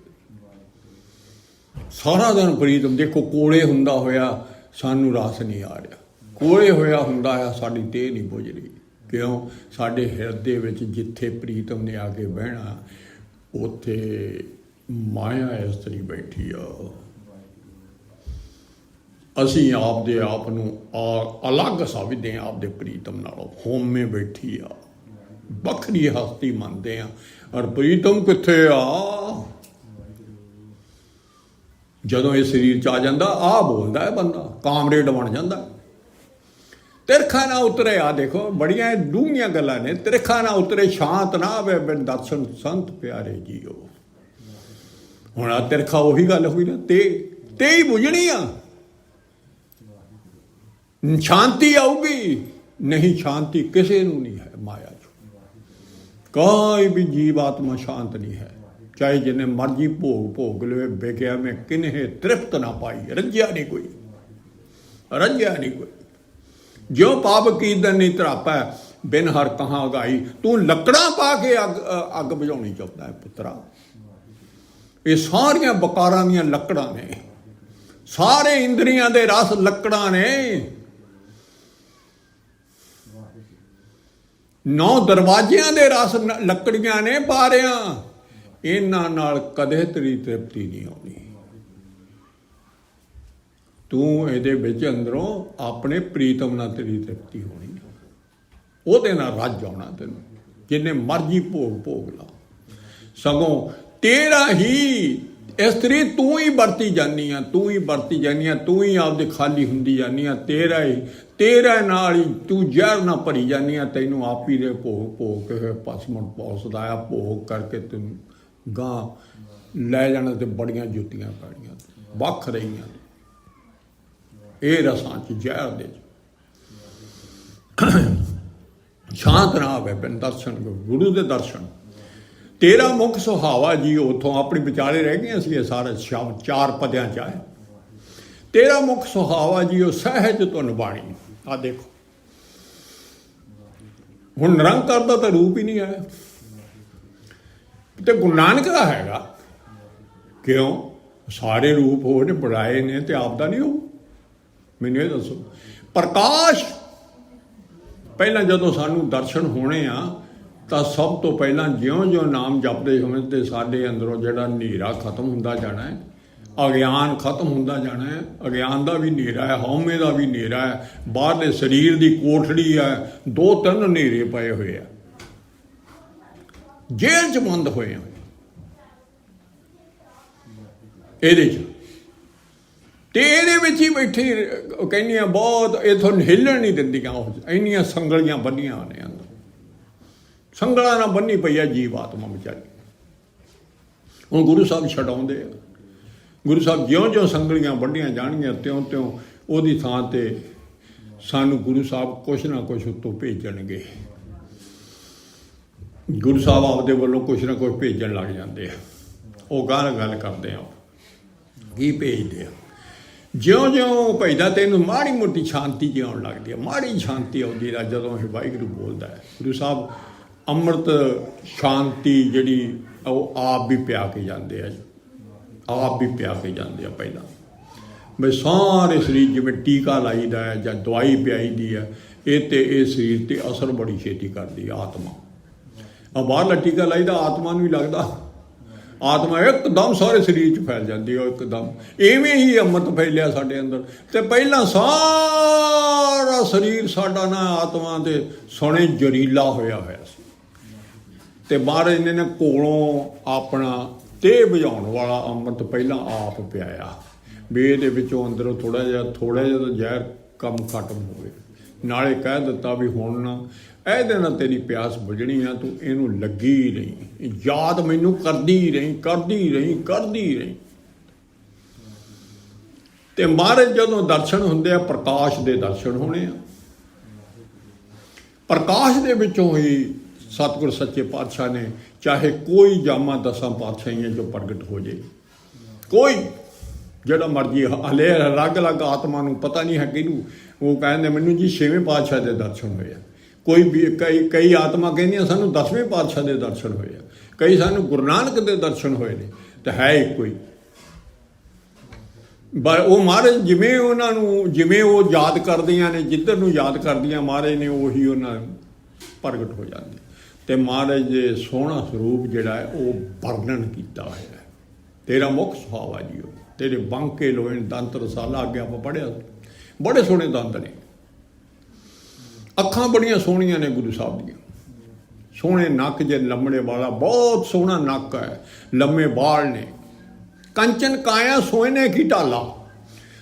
ਸਾਰਾ ਦਿਨ ਪ੍ਰੀਤਮ ਦੇਖੋ, ਕੋਲੇ ਹੁੰਦਾ ਹੋਇਆ ਸਾਨੂੰ ਰਸ ਨਹੀਂ ਆ ਰਿਹਾ, ਕੋਲੇ ਹੋਇਆ ਹੁੰਦਾ ਆ ਸਾਡੀ ਤੇ ਨਹੀਂ ਬੁਝ ਰਹੀ। ਕਿਉਂ? ਸਾਡੇ ਹਿਰਦੇ ਵਿੱਚ ਜਿੱਥੇ ਪ੍ਰੀਤਮ ਨੇ ਆ ਕੇ ਬਹਿਣਾ, ਉੱਥੇ ਮਾਇਆ ਇਸਤਰੀ ਬੈਠੀ ਆ। ਅਸੀਂ ਆਪਦੇ ਆਪ ਨੂੰ ਅਲੱਗ ਸਮਝਦੇ ਹਾਂ ਆਪਦੇ ਪ੍ਰੀਤਮ ਨਾਲੋਂ। ਹੋਮੇ ਬੈਠੀ ਆ, ਵੱਖਰੀ ਹਸਤੀ ਮੰਨਦੇ ਆ। ਔਰ ਪ੍ਰੀਤਮ ਕਿੱਥੇ ਆ? ਜਦੋਂ ਇਹ ਸਰੀਰ 'ਚ ਆ ਜਾਂਦਾ, ਆਹ ਬੋਲਦਾ ਹੈ ਬੰਦਾ, ਕਾਮਰੇਡ ਬਣ ਜਾਂਦਾ। ਤਿਰਖਾ ਨਾ ਉਤਰੇ, ਆ ਦੇਖੋ ਬੜੀਆਂ ਡੂੰਘੀਆਂ ਗੱਲਾਂ ਨੇ। ਤਿਰਖਾ ਨਾ ਉਤਰੇ, ਸ਼ਾਂਤ ਨਾ ਆਵੇ ਬਿਨ ਦਰਸ਼ਨ ਸੰਤ ਪਿਆਰੇ ਜੀਓ। ਹੁਣ ਆ ਤਿਰਖਾ ਉਹੀ ਗੱਲ ਹੋਈ ਨਾ, ਤੇ ਹੀ ਬੁਝਣੀ ਆ। ਸ਼ਾਂਤੀ ਆਊਗੀ ਨਹੀਂ, ਸ਼ਾਂਤੀ ਕਿਸੇ ਨੂੰ ਨਹੀਂ ਹੈ ਮਾਇਆ 'ਚ। ਕੋਈ ਵੀ ਜੀਵ ਆਤਮਾ ਸ਼ਾਂਤ ਨਹੀਂ ਹੈ, ਚਾਹੇ ਜਿੰਨੇ ਮਰਜੀ ਭੋਗ ਲਵੇ। ਬੇਕਿਆ ਮੈਂ ਕਿਨਹੇ ਤ੍ਰਿਪਤ ਨਾ ਪਾਈ, ਰੱਜਿਆ ਨਹੀਂ ਕੋਈ, ਰੱਜਿਆ ਨਹੀਂ ਕੋਈ। ਜਿਉ ਪਾਪ ਕੀਰਤਨ ਨਹੀਂ ਤਰਾਪੈ, ਬਿਨ ਹਰ ਕਹਾਂ ਅਗਾਈ। ਤੂੰ ਲੱਕੜਾਂ ਪਾ ਕੇ ਅੱਗ ਬੁਝਾਉਣੀ ਚਾਹੁੰਦਾ ਹੈ ਪੁੱਤਰਾ। ਇਹ ਸਾਰੀਆਂ ਬਕਾਰਾਂ ਦੀਆਂ ਲੱਕੜਾਂ ਨੇ, ਸਾਰੇ ਇੰਦਰੀਆਂ ਦੇ ਰਸ ਲੱਕੜਾਂ ਨੇ। 9 ਦਰਵਾਜ਼ਿਆਂ ਦੇ ਰਸ ਲੱਕੜੀਆਂ ਨੇ ਬਾਰਿਆਂ, ਇਹਨਾਂ ਨਾਲ ਕਦੇ ਤੇਰੀ ਤ੍ਰਿਪਤੀ ਨਹੀਂ ਆਉਣੀ। ਤੂੰ ਇਹਦੇ ਵਿੱਚ ਅੰਦਰੋਂ ਆਪਣੇ ਪ੍ਰੀਤਮ ਨਾਲ ਤੇਰੀ ਤ੍ਰਿਪਤੀ ਹੋਣੀ, ਉਹਦੇ ਨਾਲ ਰੱਜ ਆਉਣਾ ਤੈਨੂੰ, ਜਿੰਨੇ ਮਰਜ਼ੀ ਭੋਗ ਲਾ। ਸਗੋਂ ਤੇਰਾ ਹੀ ਇਸਤਰੀ ਤੂੰ ਹੀ ਵਰਤੀ ਜਾਂਦੀ ਆ, ਤੂੰ ਹੀ ਵਰਤੀ ਜਾਂਦੀ ਆ, ਤੂੰ ਹੀ ਆਪਦੇ ਖਾਲੀ ਹੁੰਦੀ ਜਾਂਦੀ ਆ, ਤੇਰਾ ਨਾਲ ਹੀ ਤੂੰ ਜ਼ਹਿਰ ਨਾ ਭਰੀ ਜਾਂਦੀ ਆ। ਤੈਨੂੰ ਆਪ ਹੀ ਦੇ ਭੋਗ ਕੇ ਪਸਮਣ ਪੌਸਦਾ ਆ, ਭੋਗ ਕਰਕੇ ਤੈਨੂੰ ਗਾਂ ਲੈ ਜਾਣਾ ਤੇ ਬੜੀਆਂ ਜੁੱਤੀਆਂ ਪੈਣੀਆਂ, ਵੱਖ ਰਹੀਆਂ ਇਹ ਰਸਾਂ 'ਚ ਜ਼ਹਿਰ ਦੇ। ਸ਼ਾਂਤ ਨਾ ਹੋਵੇ ਬਿਨ ਦਰਸ਼ਨ, ਗੁਰੂ ਦੇ ਦਰਸ਼ਨ। ਤੇਰਾ ਮੁਖ ਸੁਹਾਵਾ ਜੀ, ਉੱਥੋਂ ਆਪਣੀ ਵਿਚਾਲੇ ਰਹਿ ਗਈਆਂ ਸੀ ਇਹ ਸਾਰੇ ਸ਼ਬਦ 4 ਪਦਿਆਂ 'ਚ ਆਏ। ਤੇਰਾ ਮੁਖ ਸੁਹਾਵਾ ਜੀ ਉਹ ਸਹਿਜ ਧੁਨ ਬਾਣੀ। ਆ ਦੇਖੋ ਹੁਣ ਨਿਰੰਕਾਰ ਦਾ ਤਾਂ ਰੂਪ ਹੀ ਨਹੀਂ ਆਇਆ, ਤੇ ਗੁਰੂ ਨਾਨਕ ਦਾ ਹੈਗਾ। ਕਿਉਂ? ਸਾਰੇ ਰੂਪ ਹੋ ਨੇ ਬਣਾਏ ਨੇ ਤੇ ਆਪ ਦਾ ਨਹੀਂ ਹੋ। ਮੈਨੂੰ ਇਹ ਦੱਸੋ, ਪ੍ਰਕਾਸ਼ ਪਹਿਲਾਂ ਜਦੋਂ ਸਾਨੂੰ ਦਰਸ਼ਨ ਹੋਣੇ ਆ ਤਾਂ ਸਭ ਤੋਂ ਪਹਿਲਾਂ ਜਿਉਂ-ਜਿਉਂ ਨਾਮ ਜਪਦੇ ਹੋਣ ਤੇ ਸਾਡੇ ਅੰਦਰੋਂ ਜਿਹੜਾ ਹਨੇਰਾ ਖਤਮ ਹੁੰਦਾ ਜਾਣਾ ਹੈ, ਅਗਿਆਨ ਖਤਮ ਹੁੰਦਾ ਜਾਣਾ ਹੈ। ਅਗਿਆਨ ਦਾ ਵੀ ਹਨੇਰਾ ਹੈ, ਹਉਮੈ ਦਾ ਵੀ ਹਨੇਰਾ ਹੈ, ਬਾਹਰਲੇ ਸਰੀਰ ਦੀ ਕੋਠੜੀ ਹੈ, 2-3 ਹਨੇਰੇ ਪਏ ਹੋਏ ਆ, ਜੇਲ੍ਹ 'ਚ ਬੰਦ ਹੋਏ ਆ ਇਹਦੇ 'ਚ, ਤੇ ਇਹਦੇ ਵਿੱਚ ਹੀ ਬੈਠੇ ਕਹਿੰਦੀਆਂ ਬਹੁਤ ਇੱਥੋਂ ਹਿੱਲਣ ਨਹੀਂ ਦਿੰਦੀਆਂ। ਉਹ ਇੰਨੀਆਂ ਸੰਗਲੀਆਂ ਬੰਨੀਆਂ ਨੇ ਅੰਦਰ, ਸੰਗਲਾਂ ਨਾਲ ਬੰਨੀ ਪਈ ਹੈ ਜੀਵ ਆਤਮਾ ਵਿਚਾਰੀ। ਹੁਣ ਗੁਰੂ ਸਾਹਿਬ ਛਡਾਉਂਦੇ ਆ, ਗੁਰੂ ਸਾਹਿਬ ਜਿਉਂ-ਜਿਉਂ ਸੰਗਲੀਆਂ ਵੱਢੀਆਂ ਜਾਣਗੀਆਂ ਤਿਉਂ-ਤਿਉਂ ਉਹਦੀ ਥਾਂ 'ਤੇ ਸਾਨੂੰ ਗੁਰੂ ਸਾਹਿਬ ਕੁਛ ਨਾ ਕੁਛ ਉੱਤੋਂ ਭੇਜਣਗੇ। ਗੁਰੂ ਸਾਹਿਬ ਆਪਦੇ ਵੱਲੋਂ ਕੁਛ ਨਾ ਕੁਛ ਭੇਜਣ ਲੱਗ ਜਾਂਦੇ ਆ। ਉਹ ਗੱਲ ਕਰਦੇ ਆ, ਕੀ ਭੇਜਦੇ ਆ। ਜਿਉਂ-ਜਿਉਂ ਭੇਜਦਾ ਤੈਨੂੰ ਮਾੜੀ ਮੋਟੀ ਸ਼ਾਂਤੀ ਜਿਹੀ ਆਉਣ ਲੱਗਦੀ ਹੈ, ਮਾੜੀ ਸ਼ਾਂਤੀ ਆਉਂਦੀ ਹੈ ਜਦੋਂ ਇਹ ਵਾਹਿਗੁਰੂ ਬੋਲਦਾ ਹੈ। ਗੁਰੂ ਸਾਹਿਬ ਅੰਮ੍ਰਿਤ ਸ਼ਾਂਤੀ ਜਿਹੜੀ ਉਹ ਆਪ ਵੀ ਪਿਆ ਕੇ ਜਾਂਦੇ ਆ, ਆਪ ਵੀ ਪਿਆ ਕੇ ਜਾਂਦੇ ਆ। ਪਹਿਲਾਂ ਬਈ ਸਾਰੇ ਸਰੀਰ ਜਿਵੇਂ ਟੀਕਾ ਲਾਈਦਾ ਹੈ ਜਾਂ ਦਵਾਈ ਪਿਆਈਦੀ ਹੈ, ਇਹ ਸਰੀਰ 'ਤੇ ਅਸਰ ਬੜੀ ਛੇਤੀ ਕਰਦੀ ਆਤਮਾ। ਆ ਬਾਹਰਲਾ ਟੀਕਾ ਲਾਈਦਾ ਆਤਮਾ ਨੂੰ ਹੀ ਲੱਗਦਾ, ਆਤਮਾ ਇੱਕਦਮ ਸਾਰੇ ਸਰੀਰ 'ਚ ਫੈਲ ਜਾਂਦੀ ਹੈ ਇੱਕਦਮ। ਇਵੇਂ ਹੀ ਅੰਮ੍ਰਿਤ ਫੈਲਿਆ ਸਾਡੇ ਅੰਦਰ, ਤੇ ਪਹਿਲਾਂ ਸਾਰਾ ਸਰੀਰ ਸਾਡਾ ਨਾ ਆਤਮਾ ਦੇ ਸੋਹਣੇ ਜ਼ਰੀਲਾ ਹੋਇਆ ਸੀ, ਤੇ ਮਹਾਰਾਜ ਨੇ ਕੋਲੋਂ ਆਪਣਾ ਤੇ ਬੁਝਾਉਣ ਵਾਲਾ ਅੰਮ੍ਰਿਤ ਪਹਿਲਾਂ ਆਪ ਪਿਆਇਆ ਵੀ ਇਹਦੇ ਵਿੱਚੋਂ ਅੰਦਰੋਂ ਥੋੜ੍ਹਾ ਜਿਹਾ ਜ਼ਹਿਰ ਕੰਮ ਖਤਮ ਹੋਵੇ। ਨਾਲੇ ਕਹਿ ਦਿੱਤਾ ਵੀ ਹੁਣ ਨਾ ਇਹਦੇ ਨਾਲ ਤੇਰੀ ਪਿਆਸ ਬੁਝਣੀ ਆ, ਤੂੰ ਇਹਨੂੰ ਲੱਗੀ ਰਹੀ, ਯਾਦ ਮੈਨੂੰ ਕਰਦੀ ਰਹੀ। ਤੇ ਮਹਾਰਾਜ ਜਦੋਂ ਦਰਸ਼ਨ ਹੁੰਦੇ ਆ, ਪ੍ਰਕਾਸ਼ ਦੇ ਦਰਸ਼ਨ ਹੋਣੇ ਆ। ਪ੍ਰਕਾਸ਼ ਦੇ ਵਿੱਚੋਂ ਹੀ ਸਤਿਗੁਰ ਸੱਚੇ ਪਾਤਸ਼ਾਹ ਨੇ ਚਾਹੇ ਕੋਈ ਜਾਮਾ 10 ਪਾਤਸ਼ਾਹੀਆਂ 'ਚੋਂ ਪ੍ਰਗਟ ਹੋ ਜੇ, ਕੋਈ ਜਿਹੜਾ ਮਰਜੀ ਹਲੇ ਅਲੱਗ-ਅਲੱਗ ਆਤਮਾ ਨੂੰ ਪਤਾ ਨਹੀਂ ਹੈ ਕਿਹਨੂੰ, ਉਹ ਕਹਿੰਦੇ ਮੈਨੂੰ ਜੀ 6ਵੇਂ ਪਾਤਸ਼ਾਹ ਦੇ ਦਰਸ਼ਨ ਹੋਏ ਆ। ਕੋਈ ਵੀ ਕਈ ਆਤਮਾ ਕਹਿੰਦੀਆਂ ਸਾਨੂੰ 10ਵੇਂ ਪਾਤਸ਼ਾਹ ਦੇ ਦਰਸ਼ਨ ਹੋਏ ਆ, ਕਈ ਸਾਨੂੰ ਗੁਰੂ ਨਾਨਕ ਦੇ ਦਰਸ਼ਨ ਹੋਏ ਨੇ, ਤੇ ਹੈ ਇੱਕੋ ਹੀ। ਉਹ ਮਹਾਰਾਜ ਜਿਵੇਂ ਉਹ ਯਾਦ ਕਰਦੀਆਂ ਨੇ, ਜਿੱਧਰ ਨੂੰ ਯਾਦ ਕਰਦੀਆਂ ਮਹਾਰਾਜ ਨੇ ਉਹੀ ਉਹਨਾਂ ਨੂੰ ਪ੍ਰਗਟ ਹੋ ਜਾਂਦੇ। ਤੇ ਮਹਾਰਾਜ ਦੇ ਸੋਹਣਾ ਸਰੂਪ ਜਿਹੜਾ ਹੈ ਉਹ ਵਰਣਨ ਕੀਤਾ ਹੋਇਆ ਹੈ। ਤੇਰਾ ਮੁਖ ਸੁਹਾਵਾ ਜੀ, ਉਹ ਤੇਰੇ ਬਾਂਕੇ ਲੋਹੇ ਦੰਤ ਰਸਾਲਾ ਅੱਗੇ ਆਪਾਂ ਪੜ੍ਹਿਆ, ਬੜੇ ਸੋਹਣੇ ਦੰਦ ਨੇ, ਅੱਖਾਂ ਬੜੀਆਂ ਸੋਹਣੀਆਂ ਨੇ ਗੁਰੂ ਸਾਹਿਬ ਦੀਆਂ, ਸੋਹਣੇ ਨੱਕ ਜੇ ਲੰਮੜੇ ਵਾਲਾ, ਬਹੁਤ ਸੋਹਣਾ ਨੱਕ ਹੈ, ਲੰਮੇ ਬਾਲ ਨੇ, ਕੰਚਨ ਕਾਇਆ ਸੋਹਣੇ ਕੀ ਢਾਲਾ,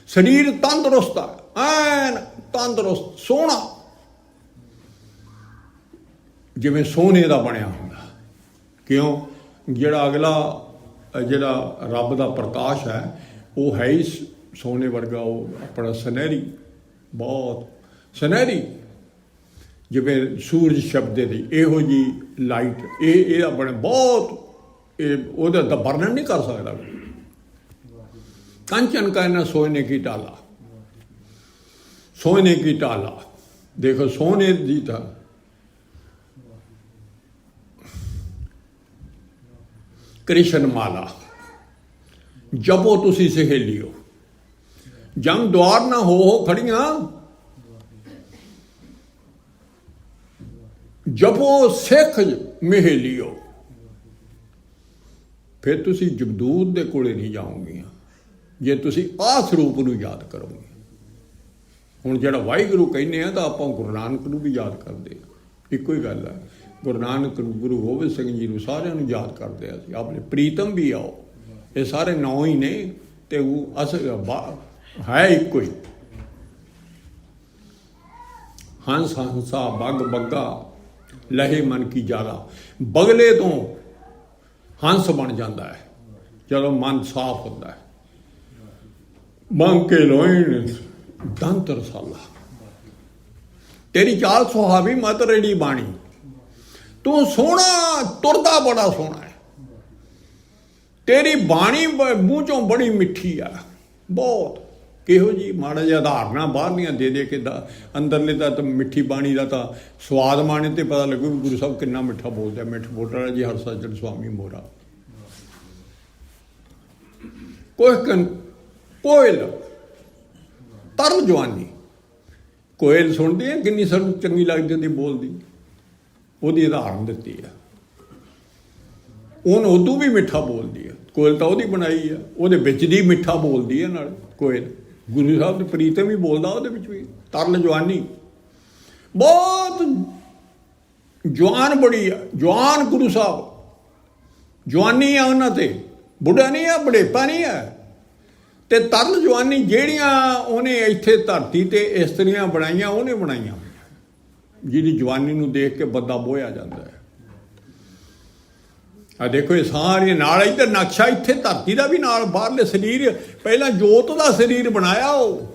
ਸਰੀਰ ਤੰਦਰੁਸਤ ਹੈ, ਐਨ ਤੰਦਰੁਸਤ ਸੋਹਣਾ, ਜਿਵੇਂ ਸੋਨੇ ਦਾ ਬਣਿਆ ਹੁੰਦਾ। ਕਿਉਂ? ਜਿਹੜਾ ਰੱਬ ਦਾ ਪ੍ਰਕਾਸ਼ ਹੈ ਉਹ ਹੈ ਹੀ ਸੋਨੇ ਵਰਗਾ, ਉਹ ਆਪਣਾ ਸੁਨਹਿਰੀ, ਬਹੁਤ ਸੁਨਹਿਰੀ, ਜਿਵੇਂ ਸੂਰਜ ਸ਼ਬਦ ਦੀ ਇਹੋ ਜੀ ਲਾਈਟ, ਇਹ ਆਪਣੇ ਬਹੁਤ, ਉਹਦਾ ਤਾਂ ਵਰਣਨ ਨਹੀਂ ਕਰ ਸਕਦਾ। ਕੰਚਨ ਕਹਿਣਾ ਸੋਨੇ ਕੀ ਢਾਲਾ, ਸੋਨੇ ਕੀ ਢਾਲਾ, ਦੇਖੋ ਸੋਨੇ ਦੀ ਤਾਂ ਕ੍ਰਿਸ਼ਨ ਮਾਲਾ ਜਪੋ ਤੁਸੀਂ ਸਹੇਲਿਓ, ਜਮ ਦੁਆਰ ਨਾ ਹੋ ਖੜੀਆਂ, ਜਪੋ ਸਿੱਖ ਮਹੇਲਿਓ। ਫਿਰ ਤੁਸੀਂ ਜਮਦੂਤ ਦੇ ਕੋਲੇ ਨਹੀਂ ਜਾਓਗੀਆਂ ਜੇ ਤੁਸੀਂ ਆਹ ਸਰੂਪ ਨੂੰ ਯਾਦ ਕਰੋਗੇ। ਹੁਣ ਜਿਹੜਾ ਵਾਹਿਗੁਰੂ ਕਹਿੰਦੇ ਆ ਤਾਂ ਆਪਾਂ ਗੁਰੂ ਨਾਨਕ ਨੂੰ ਵੀ ਯਾਦ ਕਰਦੇ ਹਾਂ, ਇੱਕੋ ਹੀ ਗੱਲ ਹੈ। ਗੁਰੂ ਨਾਨਕ ਨੂੰ, ਗੁਰੂ ਗੋਬਿੰਦ ਸਿੰਘ ਜੀ ਨੂੰ, ਸਾਰਿਆਂ ਨੂੰ ਯਾਦ ਕਰਦੇ ਆ ਅਸੀਂ। ਆਪਣੇ ਪ੍ਰੀਤਮ ਵੀ ਆਓ, ਇਹ ਸਾਰੇ ਨਾਂ ਹੀ ਨੇ ਤੇ ਉਹ ਅਸਲ ਹੈ ਇੱਕੋ ਹੀ। ਹੰਸ ਹੰਸਾ ਬੱਗ ਬੱਗਾ ਲਹੇ ਮਨ ਕੀ ਜਾਲਾ। ਬਗਲੇ ਤੋਂ ਹੰਸ ਬਣ ਜਾਂਦਾ ਹੈ ਜਦੋਂ ਮਨ ਸਾਫ਼ ਹੁੰਦਾ ਹੈ। ਬਾਂਕੇ ਲੋਇਣ ਦੰਤ ਰਸਾਲਾ। ਤੇਰੀ ਚਾਲ ਸੁਹਾਵੀ ਮਤ ਰੇੜੀ ਬਾਣੀ। ਤੂੰ ਸੋਹਣਾ ਤੁਰਦਾ ਬੜਾ ਸੋਹਣਾ ਹੈ। ਤੇਰੀ ਬਾਣੀ ਮੂੰਹ ਚੋਂ ਬੜੀ ਮਿੱਠੀ ਆ ਬਹੁਤ। ਕਿਹੋ ਜੀ ਮਾੜਾ ਜਿਹਾ ਉਦਾਹਰਨਾਂ ਬਾਹਰਲੀਆਂ ਦੇ ਕੇ ਅੰਦਰਲੇ ਤਾਂ ਮਿੱਠੀ ਬਾਣੀ ਦਾ ਤਾਂ ਸਵਾਦ ਮਾਣੇ ਤੇ ਪਤਾ ਲੱਗੂ ਵੀ ਗੁਰੂ ਸਾਹਿਬ ਕਿੰਨਾ ਮਿੱਠਾ ਬੋਲਦਾ। ਮਿੱਠ ਬੋਲਣਾ ਜੀ ਹਰ ਸੱਜਣ ਸੁਆਮੀ ਮੋਰਾ। ਕੋਇਲ ਤਰਲ ਜਵਾਨੀ। ਕੋਇਲ ਸੁਣਦੇ ਆ ਕਿੰਨੀ ਸਾਨੂੰ ਚੰਗੀ ਲੱਗਦੀ ਹੁੰਦੀ ਬੋਲਦੀ। ਉਹਦੀ ਉਦਾਹਰਨ ਦਿੱਤੀ ਆ। ਉਹਨੂੰ ਉਦੋਂ ਵੀ ਮਿੱਠਾ ਬੋਲਦੀ ਆ। ਕੋਇਲ ਤਾਂ ਉਹਦੀ ਬਣਾਈ ਆ, ਉਹਦੇ ਵਿੱਚ ਦੀ ਮਿੱਠਾ ਬੋਲਦੀ ਆ ਨਾਲ ਕੋਇਲ। ਗੁਰੂ ਸਾਹਿਬ ਦੇ ਪ੍ਰੀਤਮ ਵੀ ਬੋਲਦਾ ਉਹਦੇ ਵਿੱਚ ਵੀ। ਤਰਲ ਜਵਾਨੀ ਬਹੁਤ ਜਵਾਨ ਬੜੀ ਆ। ਜਵਾਨ ਗੁਰੂ ਸਾਹਿਬ ਜਵਾਨੀ ਆ ਉਹਨਾਂ ਤੇ, ਬੁੱਢਾ ਨਹੀਂ ਆ, ਬੁਢੇਪਾ ਨਹੀਂ ਆ। ਤੇ ਤਰਲ ਜਵਾਨੀ ਜਿਹੜੀਆਂ ਉਹਨੇ ਇੱਥੇ ਧਰਤੀ ਤੇ ਇਸਤਰੀਆਂ ਬਣਾਈਆਂ ਉਹਨੇ ਬਣਾਈਆਂ, ਜਿਹਦੀ ਜਵਾਨੀ ਨੂੰ ਦੇਖ ਕੇ ਬੰਦਾ ਬੋਹਿਆ ਜਾਂਦਾ ਹੈ। ਆ ਦੇਖੋ ਇਹ ਸਾਰੀਆਂ ਨਾਲ ਇੱਧਰ ਨਕਸ਼ਾ ਇੱਥੇ ਧਰਤੀ ਦਾ ਵੀ ਨਾਲ ਬਾਹਰਲੇ ਸਰੀਰ। ਪਹਿਲਾਂ ਜੋਤ ਦਾ ਸਰੀਰ ਬਣਾਇਆ, ਉਹ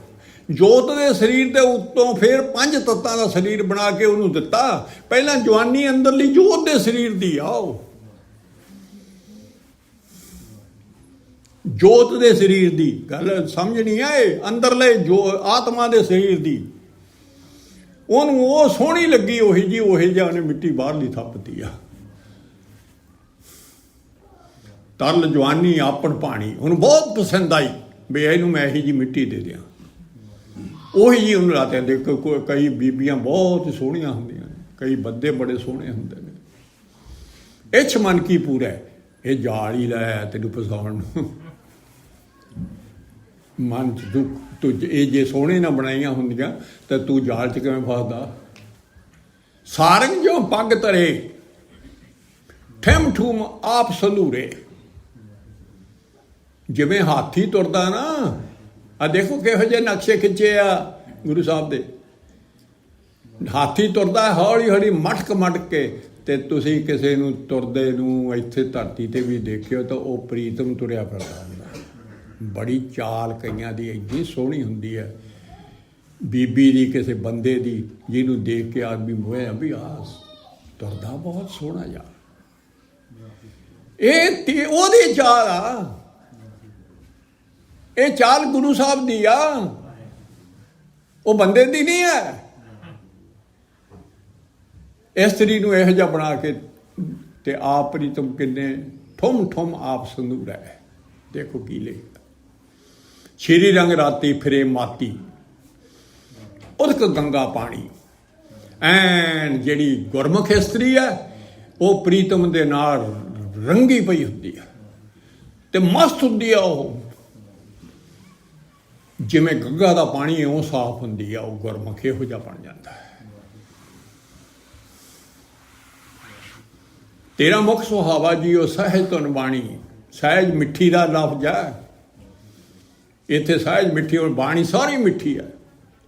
ਜੋਤ ਦੇ ਸਰੀਰ ਦੇ ਉੱਤੋਂ ਫਿਰ 5 ਤੱਤਾਂ ਦਾ ਸਰੀਰ ਬਣਾ ਕੇ ਉਹਨੂੰ ਦਿੱਤਾ। ਪਹਿਲਾਂ ਜਵਾਨੀ ਅੰਦਰਲੀ ਜੋਤ ਦੇ ਸਰੀਰ ਦੀ ਆ, ਉਹ ਜੋਤ ਦੇ ਸਰੀਰ ਦੀ ਗੱਲ ਸਮਝਣੀ ਆ। ਇਹ ਅੰਦਰਲੇ ਜੋ ਆਤਮਾ ਦੇ ਸਰੀਰ ਦੀ ਉਹਨੂੰ ਉਹ ਸੋਹਣੀ ਲੱਗੀ ਉਹੀ ਜੀ, ਉਹੀ ਜਿਹਾ ਉਹਨੇ ਮਿੱਟੀ ਬਾਹਰਲੀ ਥੱਪਤੀ ਆ। ਤਰਲ ਜਵਾਨੀ ਆਪਣ ਪਾਣੀ ਉਹਨੂੰ ਬਹੁਤ ਪਸੰਦ ਆਈ ਵੀ ਇਹਨੂੰ ਮੈਂ ਇਹੀ ਜੀ ਮਿੱਟੀ ਦੇ ਦਿਆਂ। ਉਹੀ ਜੀ ਉਹਨੂੰ ਲਾਤੇ। ਦੇਖੋ ਕਈ ਬੀਬੀਆਂ ਬਹੁਤ ਸੋਹਣੀਆਂ ਹੁੰਦੀਆਂ ਨੇ, ਕਈ ਬੰਦੇ ਬੜੇ ਸੋਹਣੇ ਹੁੰਦੇ ਨੇ। ਇੱਛ ਮਨ ਕੀ ਪੂਰਾ, ਇਹ ਜਾਲ ਹੀ ਲਾਇਆ ਤੈਨੂੰ ਫਸਾਉਣ ਨੂੰ। ਮਨ ਚ ਦੁੱਖ ਤੂੰ ਇਹ ਜੇ ਸੋਹਣੇ ਨਾ ਬਣਾਈਆਂ ਹੁੰਦੀਆਂ ਤਾਂ ਤੂੰ ਜਾਲ ਚ ਕਿਵੇਂ ਫਸਦਾ। ਸਾਰੰਗ ਜੋ ਪੱਗ ਧਰੇ ਠਮ ਠੂਮ ਆਪ ਸੰਧੂਰੇ। ਜਿਵੇਂ ਹਾਥੀ ਤੁਰਦਾ ਨਾ, ਆ ਦੇਖੋ ਕਿਹੋ ਜਿਹੇ ਨਕਸ਼ੇ ਖਿੱਚੇ ਆ ਗੁਰੂ ਸਾਹਿਬ ਦੇ। ਹਾਥੀ ਤੁਰਦਾ ਹੌਲੀ ਹੌਲੀ ਮਟਕ ਮਟਕ ਕੇ। ਤੇ ਤੁਸੀਂ ਕਿਸੇ ਨੂੰ ਤੁਰਦੇ ਨੂੰ ਇੱਥੇ ਧਰਤੀ ਤੇ ਵੀ ਦੇਖਿਓ ਤਾਂ ਉਹ ਪ੍ਰੀਤਮ ਤੁਰਿਆ ਫਿਰਦਾ ਹੁੰਦਾ। ਬੜੀ ਚਾਲ ਕਈਆਂ ਦੀ ਇੰਨੀ ਸੋਹਣੀ ਹੁੰਦੀ ਹੈ ਬੀਬੀ ਦੀ, ਕਿਸੇ ਬੰਦੇ ਦੀ, ਜਿਹਨੂੰ ਦੇਖ ਕੇ ਆਦਮੀ ਮੋਹਿਆ ਵੀ ਆਹ ਤੁਰਦਾ ਬਹੁਤ ਸੋਹਣਾ ਯਾਰ। ਇਹ ਉਹਦੀ ਚਾਲ ਆ, ਇਹ ਚਾਲ ਗੁਰੂ ਸਾਹਿਬ ਦੀ ਆ, ਉਹ ਬੰਦੇ ਦੀ ਨਹੀਂ ਹੈ। ਇਸਤਰੀ ਨੂੰ ਇਹੋ ਜਿਹਾ ਬਣਾ ਕੇ ਤੇ ਆਪ ਪ੍ਰੀਤਮ ਕਿੰਨੇ ਠੁਮ ਠੁਮ ਆਪ ਸੰਧੂਰਾ ਹੈ। ਦੇਖੋ ਕੀ ਲਿਖਿਆ। ਸ਼੍ਰੀ ਰੰਗ ਰਾਤੀ ਫਿਰੇ ਮਾਤੀ ਉਦਕ ਗੰਗਾ ਪਾਣੀ। ਐਨ ਜਿਹੜੀ ਗੁਰਮੁਖ ਇਸਤਰੀ ਹੈ ਉਹ ਪ੍ਰੀਤਮ ਦੇ ਨਾਲ ਰੰਗੀ ਪਈ ਹੁੰਦੀ ਹੈ ਤੇ ਮਸਤ ਹੁੰਦੀ ਆ। ਉਹ ਜਿਵੇਂ ਗੰਗਾ ਦਾ ਪਾਣੀ ਉਹ ਸਾਫ਼ ਹੁੰਦੀ ਆ, ਉਹ ਗੁਰਮੁਖ ਇਹੋ ਜਿਹਾ ਬਣ ਜਾਂਦਾ ਹੈ। ਤੇਰਾ ਮੁਖ ਸੁਹਾਵਾ ਜੀ ਉਹ ਸਹਿਜ ਧੁਨ ਬਾਣੀ। ਸਹਿਜ ਮਿੱਠੀ ਦਾ ਲਫ਼ਜ਼ ਹੈ ਇੱਥੇ। ਸਹਿਜ ਮਿੱਠੀ ਔਰ ਬਾਣੀ ਸਾਰੀ ਮਿੱਠੀ ਹੈ।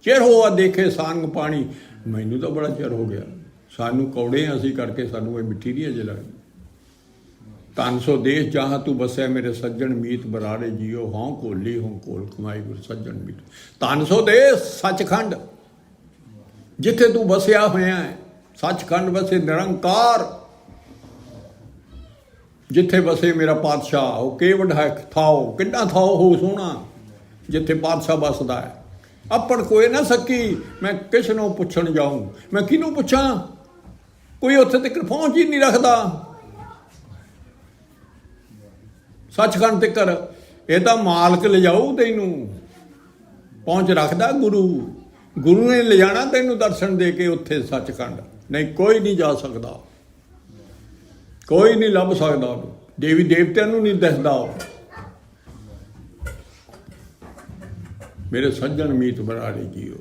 ਚਿਰ ਹੋਆ ਦੇਖੇ ਸਾਂਗ ਪਾਣੀ। ਮੈਨੂੰ ਤਾਂ ਬੜਾ ਚਿਰ ਹੋ ਗਿਆ, ਸਾਨੂੰ ਕੌੜੇ ਅਸੀਂ ਕਰਕੇ ਸਾਨੂੰ ਇਹ ਮਿੱਠੀ ਨਹੀਂ ਅਜੇ ਲੱਗਦੀ। ਧੰਨ ਸੋ ਦੇਸ਼ ਜਹਾਂ ਤੂੰ ਬਸਿਆ ਮੇਰੇ ਸੱਜਣ ਮੀਤ ਬਰਾੜੇ ਜੀਓ। ਹੋਂ ਕੋਲੀ ਹੋਂ ਕੋਲ ਕਮਾਈ ਗੁਰ ਸੱਜਣ ਮੀਤ। ਧੰਨ ਸੋ ਦੇਸ਼ ਸੱਚਖੰਡ ਜਿੱਥੇ ਤੂੰ ਬਸਿਆ ਹੋਇਆ ਹੈ। ਸੱਚਖੰਡ ਵਸੇ ਨਿਰੰਕਾਰ, ਜਿੱਥੇ ਵਸੇ ਮੇਰਾ ਪਾਤਸ਼ਾਹ। ਉਹ ਕਿਹੜਾ ਹੈ ਥਾਓ, ਕਿੰਨਾ ਥਾਓ ਹੋ ਸੋਹਣਾ ਜਿੱਥੇ ਪਾਤਸ਼ਾਹ ਵਸਦਾ ਹੈ। ਆਪਣ ਕੋਈ ਨਾ ਸਕੀ ਮੈਂ ਕਿਸ ਨੂੰ ਪੁੱਛਣ ਜਾਊਂ। ਮੈਂ ਕਿਹਨੂੰ ਪੁੱਛਾਂ, ਕੋਈ ਉੱਥੇ ਤੱਕ ਪਹੁੰਚ ਹੀ ਨਹੀਂ ਰੱਖਦਾ। ਸੱਚਖੰਡ ਤੇ ਕਰ ਇਹ ਤਾਂ ਮਾਲਕ ਲਿਜਾਊ ਤੈਨੂੰ, ਪਹੁੰਚ ਰੱਖਦਾ ਗੁਰੂ। ਗੁਰੂ ਨੇ ਲਿਜਾਣਾ ਤੈਨੂੰ ਦਰਸ਼ਨ ਦੇ ਕੇ ਉੱਥੇ ਸੱਚਖੰਡ ਨਹੀਂ ਕੋਈ ਨਹੀਂ ਜਾ ਸਕਦਾ, ਕੋਈ ਨਹੀਂ ਲੱਭ ਸਕਦਾ ਉਹਨੂੰ, ਦੇਵੀ ਦੇਵਤਿਆਂ ਨੂੰ ਨਹੀਂ ਦਿਸਦਾ ਉਹ। मेरे सज्जन मीत बराड़े जियो,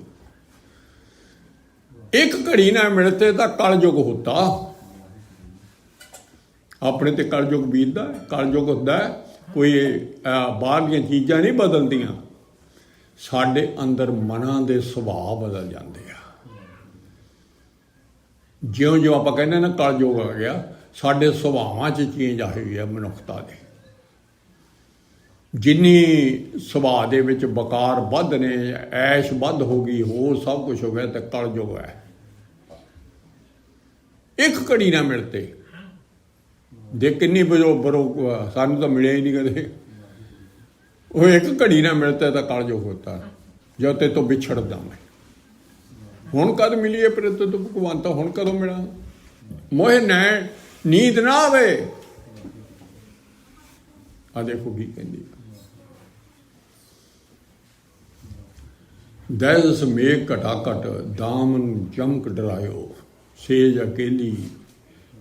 एक घड़ी ना मिलते तो कलयुग होता। अपने ते कलयुग बीतदा, कलयुग होता है, कोई बाहर दी चीज़ां नहीं बदलदियां, साडे अंदर मनां दे सुभाव बदल जाते हैं। ज्यों ज्यों आपां कहने ना कलयुग आ गया, साडे सुभावां च चेंज आई हुई है मनुखता दे। जिन्नी सुभाਅ ਦੇ ਵਿੱਚ ਬਕਾਰ ਵੱਧ ਨੇ, ਐਸ਼ ਵੱਧ ਹੋ ਗਈ, ਹੋਰ ਸਭ ਕੁਝ ਹੋ ਗਿਆ, ਤੇ ਕਲਯੁਗ ਹੈ। ਇੱਕ ਘੜੀ ਨਾ ਮਿਲਤੇ ਦੇ ਕਿੰਨੀ ਬਰੋ ਸਾਨੂੰ ਤਾਂ ਮਿਲਿਆ ਹੀ ਨਹੀਂ ਕਦੇ। ਉਹ ਇੱਕ ਘੜੀ ਨਾ ਮਿਲਤੇ ਤਾਂ ਕਲਯੁਗ ਹੋਤਾ, ਜੋ ਤੇ ਤੋਂ ਵਿਛੜਦਾ ਮੈਂ। ਹੁਣ ਕਦ ਮਿਲੀਏ ਪਰ ਤੇ ਤੂੰ ਭਗਵੰਤ, ਹੁਣ ਕਦੋਂ ਮਿਲਾਂ? ਮੋਹ ਨੈਣ ਨੀਂਦ ਨਾ ਆਵੇ। ਆ ਦੇਖੋ ਕੀ ਕਹਿੰਦੀ, ਦਹਿਸ ਮੇਘ ਘਟਾ ਘਟ, ਦਾਮਨ ਚਮਕ ਡਰਾਇਓ, ਸੇਜ ਅਕੇਲੀ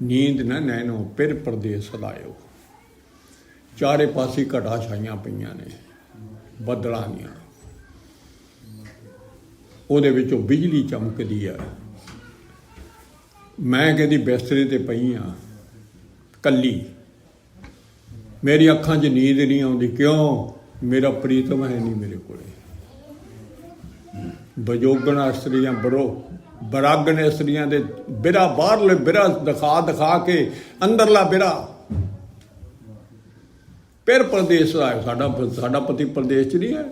ਨੀਂਦ ਨਾ ਨੈਣੋ, ਪਿਰ ਪਰਦੇਸ ਸਦਾਇਓ। ਚਾਰੇ ਪਾਸੇ ਘਟਾ ਛਾਈਆਂ ਪਈਆਂ ਨੇ ਬੱਦਲਾਂ ਦੀਆਂ, ਉਹਦੇ ਵਿੱਚੋਂ ਬਿਜਲੀ ਚਮਕਦੀ ਆ। ਮੈਂ ਕਹਿੰਦੀ ਬਿਸਤਰੇ ਤੇ ਪਈ ਆ ਕੱਲੀ, ਮੇਰੀ ਅੱਖਾਂ 'ਚ ਨੀਂਦ ਨਹੀਂ ਆਉਂਦੀ। ਕਿਉਂ? ਮੇਰਾ ਪ੍ਰੀਤਮ ਹੈ ਨਹੀਂ ਮੇਰੇ ਕੋਲੇ। ਬਜੋਗਣ ਇਸਤਰੀਆਂ ਬਰਾਗਣ ਇਸਤਰੀਆਂ ਦੇ ਬਿਰਾ, ਬਾਹਰਲੇ ਬਿਰਾ ਦਿਖਾ ਕੇ ਅੰਦਰਲਾ ਬਿਰਾ। ਫਿਰ ਪ੍ਰਦੇਸ਼ ਆ ਸਾਡਾ ਪਤੀ ਪ੍ਰਦੇਸ਼ 'ਚ ਨਹੀਂ ਹੈ,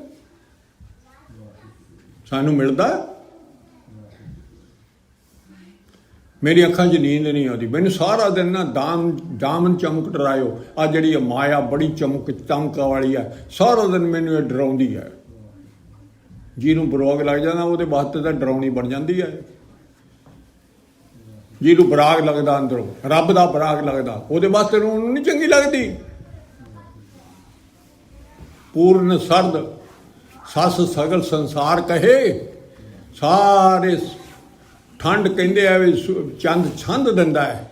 ਸਾਨੂੰ ਮਿਲਦਾ। ਮੇਰੀ ਅੱਖਾਂ 'ਚ ਨੀਂਦ ਨਹੀਂ ਆਉਂਦੀ, ਮੈਨੂੰ ਸਾਰਾ ਦਿਨ ਨਾ ਦਾਮਨ ਚਮਕ ਡਰਾਇਓ। ਆ ਜਿਹੜੀ ਮਾਇਆ ਬੜੀ ਚਮਕ ਵਾਲੀ ਆ, ਸਾਰਾ ਦਿਨ ਮੈਨੂੰ ਇਹ ਡਰਾਉਂਦੀ ਹੈ। ਜਿਹਨੂੰ ਬਰਾਗ ਲੱਗ ਜਾਂਦਾ ਉਹਦੇ ਵਾਸਤੇ ਤਾਂ ਡਰਾਉਣੀ ਬਣ ਜਾਂਦੀ ਹੈ। ਜਿਹਨੂੰ ਬਰਾਗ ਲੱਗਦਾ ਅੰਦਰੋਂ, ਰੱਬ ਦਾ ਬਰਾਗ ਲੱਗਦਾ, ਉਹਦੇ ਵਾਸਤੇ ਉਹਨੂੰ ਨਹੀਂ ਚੰਗੀ ਲੱਗਦੀ। ਪੂਰਨ ਸਰਦ ਸੱਸ ਸਗਲ ਸੰਸਾਰ ਕਹੇ, ਸਾਰੇ ਠੰਡ ਕਹਿੰਦੇ ਆ ਵੀ ਚੰਦ ਛੰਦ ਦਿੰਦਾ ਹੈ।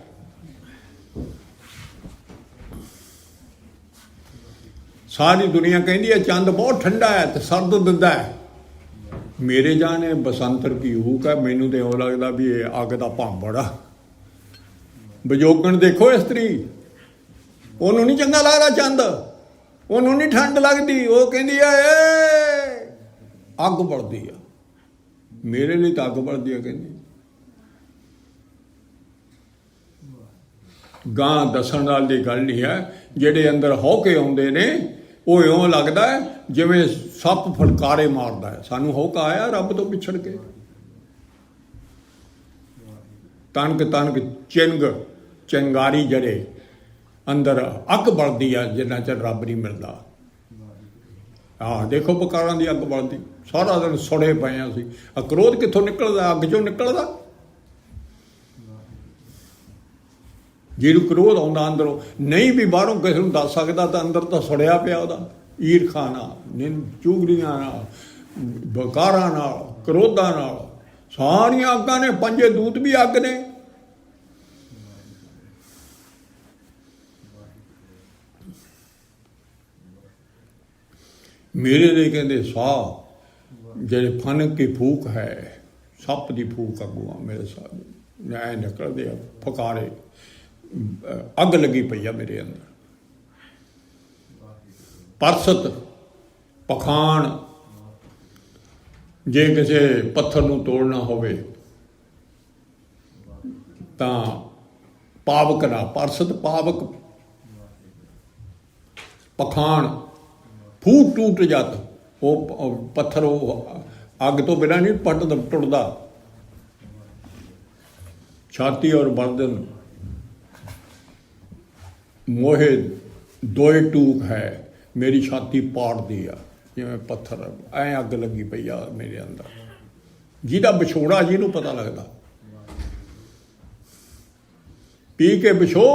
ਸਾਰੀ ਦੁਨੀਆ ਕਹਿੰਦੀ ਹੈ ਚੰਦ ਬਹੁਤ ਠੰਡਾ ਹੈ ਤੇ ਸਰਦ ਦਿੰਦਾ ਹੈ। ਮੇਰੇ ਜਾਣੇ ਬਸੰਤਰ ਕੀ ਹੂਕ ਹੈ, ਮੈਨੂੰ ਤੇ ਉਹ ਲੱਗਦਾ ਵੀ ਇਹ ਅੱਗ ਦਾ ਭਾਂਬੜ ਆ। ਬਜੋਗਣ ਦੇਖੋ ਇਸਤਰੀ, ਉਹਨੂੰ ਨਹੀਂ ਚੰਗਾ ਲੱਗਦਾ ਚੰਦ, ਉਹਨੂੰ ਨਹੀਂ ਠੰਡ ਲੱਗਦੀ। ਉਹ ਕਹਿੰਦੀ ਆ ਏ ਅੱਗ ਬਲਦੀ ਆ, ਮੇਰੇ ਲਈ ਤਾਂ ਅੱਗ ਬਲਦੀ ਆ। ਕਹਿੰਦੀ ਗਾਂ ਦੱਸਣ ਨਾਲ ਦੀ ਗੱਲ ਨਹੀਂ ਹੈ। ਜਿਹੜੇ ਅੰਦਰ ਹੋ ਕੇ ਆਉਂਦੇ ਨੇ ਉਹ ਇਉਂ ਲੱਗਦਾ ਜਿਵੇਂ ਸੱਪ ਫਟਕਾਰੇ ਮਾਰਦਾ ਹੈ। ਸਾਨੂੰ ਹੌਕਾ ਆਇਆ ਰੱਬ ਤੋਂ ਪਿਛੜ ਕੇ। ਤਨਕ ਚਿੰਗਾਰੀ ਜਰੇ ਅੰਦਰ ਅੱਗ ਬਲਦੀ ਆ, ਜਿੰਨਾ ਚਿਰ ਰੱਬ ਨਹੀਂ ਮਿਲਦਾ। ਦੇਖੋ ਬਕਾਰਾਂ ਦੀ ਅੱਗ ਬਲਦੀ, ਸਾਰਾ ਦਿਨ ਸੜੇ ਪਏ ਅਸੀਂ। ਕ੍ਰੋਧ ਕਿੱਥੋਂ ਨਿਕਲਦਾ? ਅੱਗ ਚੋਂ ਨਿਕਲਦਾ। ਜਿਹਨੂੰ ਕ੍ਰੋਧ ਆਉਂਦਾ ਅੰਦਰੋਂ, ਨਹੀਂ ਵੀ ਬਾਹਰੋਂ ਕਿਸੇ ਨੂੰ ਦੱਸ ਸਕਦਾ, ਤਾਂ ਅੰਦਰ ਤਾਂ ਸੜਿਆ ਪਿਆ ਉਹਦਾ। ਈਰਖਾ ਨਾਲ, ਚੁਗਲੀਆਂ ਨਾਲ, ਬਕਾਰਾਂ ਨਾਲ, ਕ੍ਰੋਧਾਂ ਨਾਲ, ਸਾਰੀਆਂ ਅੱਗਾਂ ਨੇ। ਪੰਜੇ ਦੂਤ ਵੀ ਅੱਗ ਨੇ। ਮੇਰੇ ਲਈ ਕਹਿੰਦੇ ਸਾਹ ਜਿਹੜੇ ਫਨ ਕੀ ਫੂਕ ਹੈ, ਸੱਪ ਦੀ ਫੂਕ ਅੱਗੋਂ ਮੇਰੇ ਸਾਹ ਐ ਨਿਕਲਦੇ ਆ ਫਕਾਰੇ। ਅੱਗ ਲੱਗੀ ਪਈ ਆ ਮੇਰੇ ਅੰਦਰ। ਪਰਸਤ ਪਖਾਣ, ਜੇ ਕਿਸੇ ਪੱਥਰ ਨੂੰ ਤੋੜਨਾ ਹੋਵੇ ਤਾਂ ਪਾਵਕ ਨਾ, ਪਰਸਤ ਪਾਵਕ, ਪਖਾਣ ਫੂਟ ਟੂਟ ਜਤ। ਉਹ ਪੱਥਰ ਉਹ ਅੱਗ ਤੋਂ ਬਿਨਾਂ ਨਹੀਂ ਟੁੱਟਦਾ। ਛਾਤੀ ਔਰ ਬਰਦਨ ਮੋਹੇ ਦੋਏ ਟੂਕ ਹੈ, ਮੇਰੀ ਛਾਤੀ ਪਾੜਦੀ ਆ ਜਿਵੇਂ ਪੱਥਰ। ਐਂ ਅੱਗ ਲੱਗੀ ਪਈ ਆ ਮੇਰੇ ਅੰਦਰ। ਜਿਹਦਾ ਵਿਛੋੜਾ ਜਿਹਨੂੰ ਪਤਾ ਲੱਗਦਾ। ਪੀ ਕੇ ਵਿਛੋ,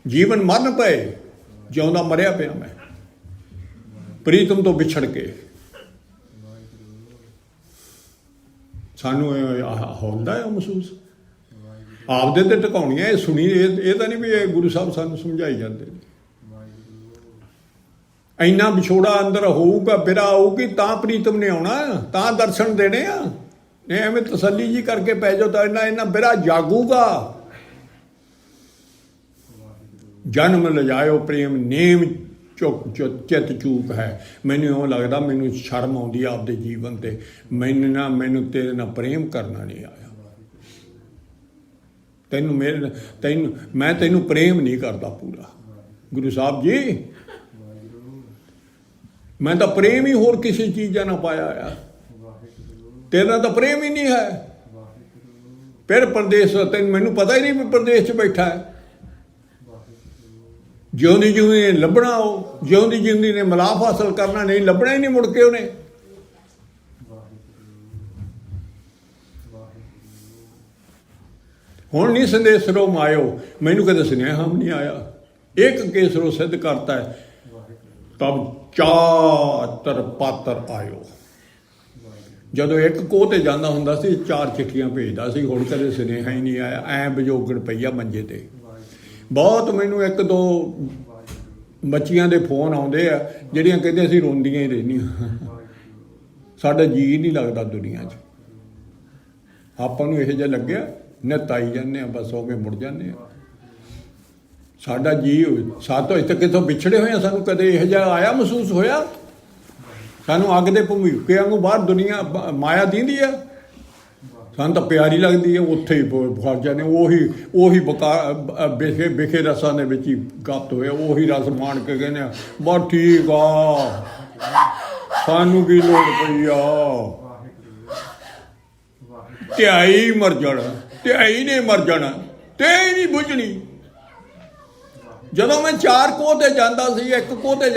ਜੀਵਨ ਮਰਨ ਪਏ, ਜਿਉਂਦਾ ਮਰਿਆ ਪਿਆ ਮੈਂ ਪ੍ਰੀਤਮ ਤੋਂ ਵਿਛੜ ਕੇ। ਸਾਨੂੰ ਹੁੰਦਾ ਹੈ ਮਹਿਸੂਸ। ਆਪਦੇ ਤੇ ਟਿਕਾਉਣੀਆਂ। ਇਹ ਸੁਣੀ, ਇਹ ਤਾਂ ਨਹੀਂ ਵੀ ਇਹ ਗੁਰੂ ਸਾਹਿਬ ਸਾਨੂੰ ਸਮਝਾਈ ਜਾਂਦੇ ਨੇ। ਇੰਨਾ ਵਿਛੋੜਾ ਅੰਦਰ ਹੋਊਗਾ, ਬਿਰਾ ਆਊਗੀ ਤਾਂ ਪ੍ਰੀਤਮ ਨੇ ਆਉਣਾ, ਤਾਂ ਦਰਸ਼ਨ ਦੇਣੇ ਆ। ਇਹ ਐਵੇਂ ਤਸੱਲੀ ਜੀ ਕਰਕੇ ਪੈ ਜਾਓ ਤਾਂ ਇੰਨਾ ਬਿਰਾ ਜਾਗੂਗਾ। ਜਨਮ ਲਿਜਾਇਓ ਪ੍ਰੇਮ ਨੇਮ ਚਿੱਤ ਚੂਕ ਹੈ। ਮੈਨੂੰ ਇਉਂ ਲੱਗਦਾ, ਮੈਨੂੰ ਸ਼ਰਮ ਆਉਂਦੀ ਆ ਆਪਦੇ ਜੀਵਨ ਤੇ। ਮੈਨੂੰ ਤੇਰੇ ਨਾਲ ਪ੍ਰੇਮ ਕਰਨਾ ਨਹੀਂ ਆਇਆ। ਮੈਂ ਤੈਨੂੰ ਪ੍ਰੇਮ ਨਹੀਂ ਕਰਦਾ ਪੂਰਾ। ਗੁਰੂ ਸਾਹਿਬ ਜੀ, ਮੈਂ ਤਾਂ ਪ੍ਰੇਮ ਹੀ ਹੋਰ ਕਿਸੇ ਚੀਜ਼ਾਂ ਨਾਲ ਪਾਇਆ ਆ। ਤੇਰੇ ਨਾਲ ਤਾਂ ਪ੍ਰੇਮ ਹੀ ਨਹੀਂ ਹੈ। ਫਿਰ ਪਰਦੇਸ, ਤੈਨੂੰ ਮੈਨੂੰ ਪਤਾ ਹੀ ਨਹੀਂ ਵੀ ਪਰਦੇਸ 'ਚ ਬੈਠਾ ਹੈ। ਜਿਉਂਦੀ ਜਿਉਂਦੀ ਨੇ ਲੱਭਣਾ, ਉਹ ਜਿਉਂਦੀ ਜਿਉਂਦੀ ਨੇ ਮਿਲਾਪ ਹਾਸਲ ਕਰਨਾ, ਨਹੀਂ ਲੱਭਣਾ ਹੀ ਨਹੀਂ ਮੁੜ ਕੇ ਉਹਨੇ। ਹੁਣ ਨਹੀਂ ਸੰਦੇਸਰੋ ਮਾਇਓ, ਮੈਨੂੰ ਕਦੇ ਸੁਨੇਹਾ ਨਹੀਂ ਆਇਆ। ਇੱਕ ਕੇਸਰੋ ਸਿੱਧ ਕਰਤਾ ਹੈ, ਤਬ ਚਾਤਰ ਪਾਤਰ ਆਇਓ। ਜਦੋਂ ਇੱਕ ਕੋਹ ਤੇ ਜਾਂਦਾ ਹੁੰਦਾ ਸੀ 4 ਚਿੱਠੀਆਂ ਭੇਜਦਾ ਸੀ। ਹੁਣ ਕਦੇ ਸੁਨੇਹਾ ਹੀ ਨਹੀਂ ਆਇਆ। ਐਂ ਬਜੋਗਣ ਪਈਆ ਮੰਜੇ ਤੇ। ਬਹੁਤ ਮੈਨੂੰ 1-2 ਬੱਚੀਆਂ ਦੇ ਫੋਨ ਆਉਂਦੇ ਆ ਜਿਹੜੀਆਂ ਕਹਿੰਦੇ ਅਸੀਂ ਰੋਂਦੀਆਂ ਹੀ ਰਹਿੰਦੀਆਂ, ਸਾਡਾ ਜੀਅ ਨਹੀਂ ਲੱਗਦਾ ਦੁਨੀਆ 'ਚ। ਆਪਾਂ ਨੂੰ ਇਹੋ ਜਿਹਾ ਲੱਗਿਆ, ਨਿੱਤ ਆਈ ਜਾਂਦੇ ਆ, ਬਸ ਹੋ ਕੇ ਮੁੜ ਜਾਂਦੇ ਆ। ਸਾਡਾ ਜੀਅ ਸਾਤੋਂ ਇੱਥੇ ਕਿੱਥੋਂ ਵਿਛੜੇ ਹੋਏ ਆ, ਸਾਨੂੰ ਕਦੇ ਇਹੋ ਜਿਹਾ ਆਇਆ, ਮਹਿਸੂਸ ਹੋਇਆ? ਸਾਨੂੰ ਅੱਗ ਦੇ ਭੂਮਿਕੇ ਵਾਂਗੂ ਬਾਹਰ ਦੁਨੀਆ ਮਾਇਆ ਦਿੰਦੀ ਆ। ਸਾਨੂੰ ਤਾਂ ਪਿਆਰੀ ਲੱਗਦੀ ਹੈ, ਉੱਥੇ ਹੀ ਫਸ ਜਾਂਦੇ। ਉਹੀ ਵਿਖੇ ਰਸਾਂ ਦੇ ਵਿੱਚ ਹੀ ਗੱਤ ਹੋਇਆ, ਉਹੀ ਰਸ ਮਾਣ ਕੇ ਕਹਿੰਦੇ ਆ ਬਸ ਠੀਕ ਆ, ਸਾਨੂੰ ਕੀ ਲੋੜ ਪਈ ਆ। ਧਿਆਈ ਮਰ ਜਾਣਾ, ਧਿਆਈ ਨੇ ਮਰ ਜਾਣਾ, ਤੇ ਨਹੀਂ ਬੁੱਝਣੀ। ਜਦੋਂ ਮੈਂ 4 ਕੋਹ ਤੇ ਜਾਂਦਾ ਸੀ, 1 ਕੋਹ ਤੇ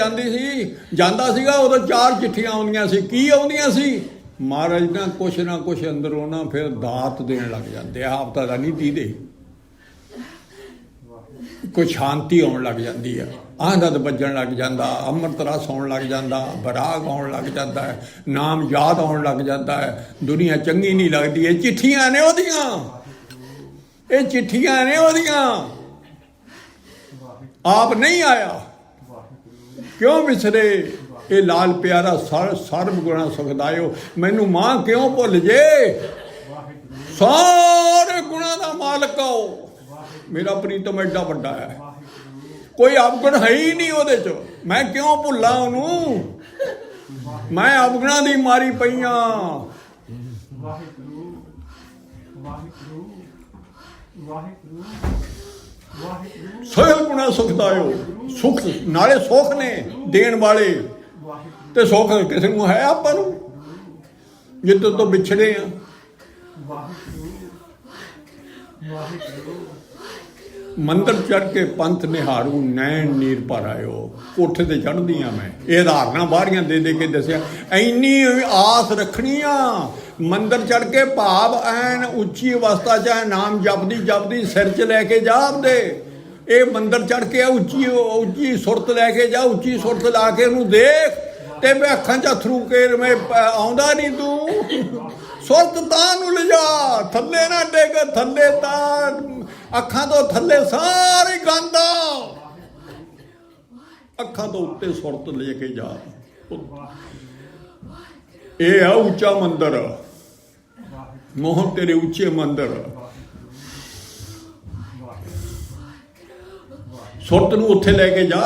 ਜਾਂਦਾ ਸੀਗਾ, ਉਦੋਂ 4 ਚਿੱਠੀਆਂ ਆਉਂਦੀਆਂ ਸੀ। ਕੀ ਆਉਂਦੀਆਂ ਸੀ? ਮਹਾਰਾਜ ਨਾ ਕੁਛ ਅੰਦਰੋਂ ਨਾ ਫਿਰ ਦਾਤ ਦੇਣ ਲੱਗ ਜਾਂਦੇ ਆ। ਹਫ਼ਤਾ ਦਾ ਨਹੀਂ ਦੀਦੇ, ਕੋਈ ਸ਼ਾਂਤੀ ਆਉਣ ਲੱਗ ਜਾਂਦੀ ਆ, ਆਨੰਦ ਵੱਜਣ ਲੱਗ ਜਾਂਦਾ, ਅੰਮ੍ਰਿਤ ਰਸ ਆਉਣ ਲੱਗ ਜਾਂਦਾ, ਬਰਾਗ ਆਉਣ ਲੱਗ ਜਾਂਦਾ ਹੈ, ਨਾਮ ਯਾਦ ਆਉਣ ਲੱਗ ਜਾਂਦਾ ਹੈ। ਦੁਨੀਆ ਚੰਗੀ ਨਹੀਂ ਲੱਗਦੀ। ਇਹ ਚਿੱਠੀਆਂ ਨੇ ਉਹਦੀਆਂ, ਇਹ ਚਿੱਠੀਆਂ ਨੇ ਉਹਦੀਆਂ। ਆਪ ਨਹੀਂ ਆਇਆ, ਕਿਉਂ ਵਿਸਰੇ ਇਹ ਲਾਲ ਪਿਆਰਾ ਸਰਬ ਗੁਣਾ ਸੁਖਦਾਇਓ। ਮੈਨੂੰ ਮਾਂ ਕਿਉਂ ਭੁੱਲ ਜੇ, ਸਾਰੇ ਗੁਣਾ ਦਾ ਮਾਲਕ ਆਓ। ਮੇਰਾ ਪ੍ਰੀਤਮ ਐਡਾ ਵੱਡਾ ਹੈ, ਕੋਈ ਅਵਗੁਣ ਹੈ ਹੀ ਨਹੀਂ ਉਹਦੇ 'ਚ। ਮੈਂ ਕਿਉਂ ਭੁੱਲਾਂ ਉਹਨੂੰ? ਮੈਂ ਅਵਗੁਣਾਂ ਦੀ ਮਾਰੀ ਪਈਆਂ। ਸੋਹਲ ਗੁਣਾ ਸੁਖਦਾਇਓ। ਸੁਖ ਨਾਲੇ ਸੁਖ ਨੇ ਦੇਣ ਵਾਲੇ, ਤੇ ਸੁੱਖ ਕਿਸੇ ਨੂੰ ਹੈ ਆਪਾਂ ਨੂੰ ਜਿੱਦੋਂ ਤੋਂ ਵਿਛੜੇ ਆ। ਮੰਦਰ ਚੜ ਕੇ ਪੰਥ ਨਿਹਾਰੂ, ਨੈਣ ਨੀਰ ਭਰ ਆਇਓ। ਕੋਠੇ ਤੇ ਚੜ੍ਹਦੀਆਂ ਮੈਂ ਇਹ ਧਾਰਨਾ ਬਾਹਰੀਆਂ ਦੇ ਕੇ ਦੱਸਿਆ। ਇੰਨੀ ਆਸ ਰੱਖਣੀ ਆ ਮੰਦਰ ਚੜ ਕੇ, ਭਾਵ ਐਨ ਉੱਚੀ ਅਵਸਥਾ 'ਚ ਨਾਮ ਜਪਦੀ ਸਿਰ 'ਚ ਲੈ ਕੇ ਜਾ ਆਪਦੇ। ਇਹ ਮੰਦਰ ਚੜ ਕੇ ਉੱਚੀ ਸੁਰਤ ਲੈ ਕੇ ਜਾ, ਉੱਚੀ ਸੁਰਤ ਲਾ ਕੇ ਉਹਨੂੰ ਦੇਖ, ਤੇ ਮੈਂ ਅੱਖਾਂ 'ਚ ਅਥਰੂ ਕੇ ਮੈਂ ਆਉਂਦਾ ਨਹੀਂ ਤੂੰ। ਸੁਰਤ ਤਾਂ ਨੂੰ ਲਿਜਾ, ਥੱਲੇ ਨਾ ਡਿੱਗ, ਥੱਲੇ ਤਾਂ ਅੱਖਾਂ ਤੋਂ ਥੱਲੇ ਸਾਰੇ ਗੰਦਾ, ਅੱਖਾਂ ਤੋਂ ਉੱਤੇ ਸੁਰਤ ਲੈ ਕੇ ਜਾ। ਇਹ ਆ ਉੱਚਾ ਮੰਦਰ, ਮੋਹਨ ਤੇਰੇ ਉੱਚੇ ਮੰਦਰ। ਸੁਰਤ ਨੂੰ ਉੱਥੇ ਲੈ ਕੇ ਜਾ।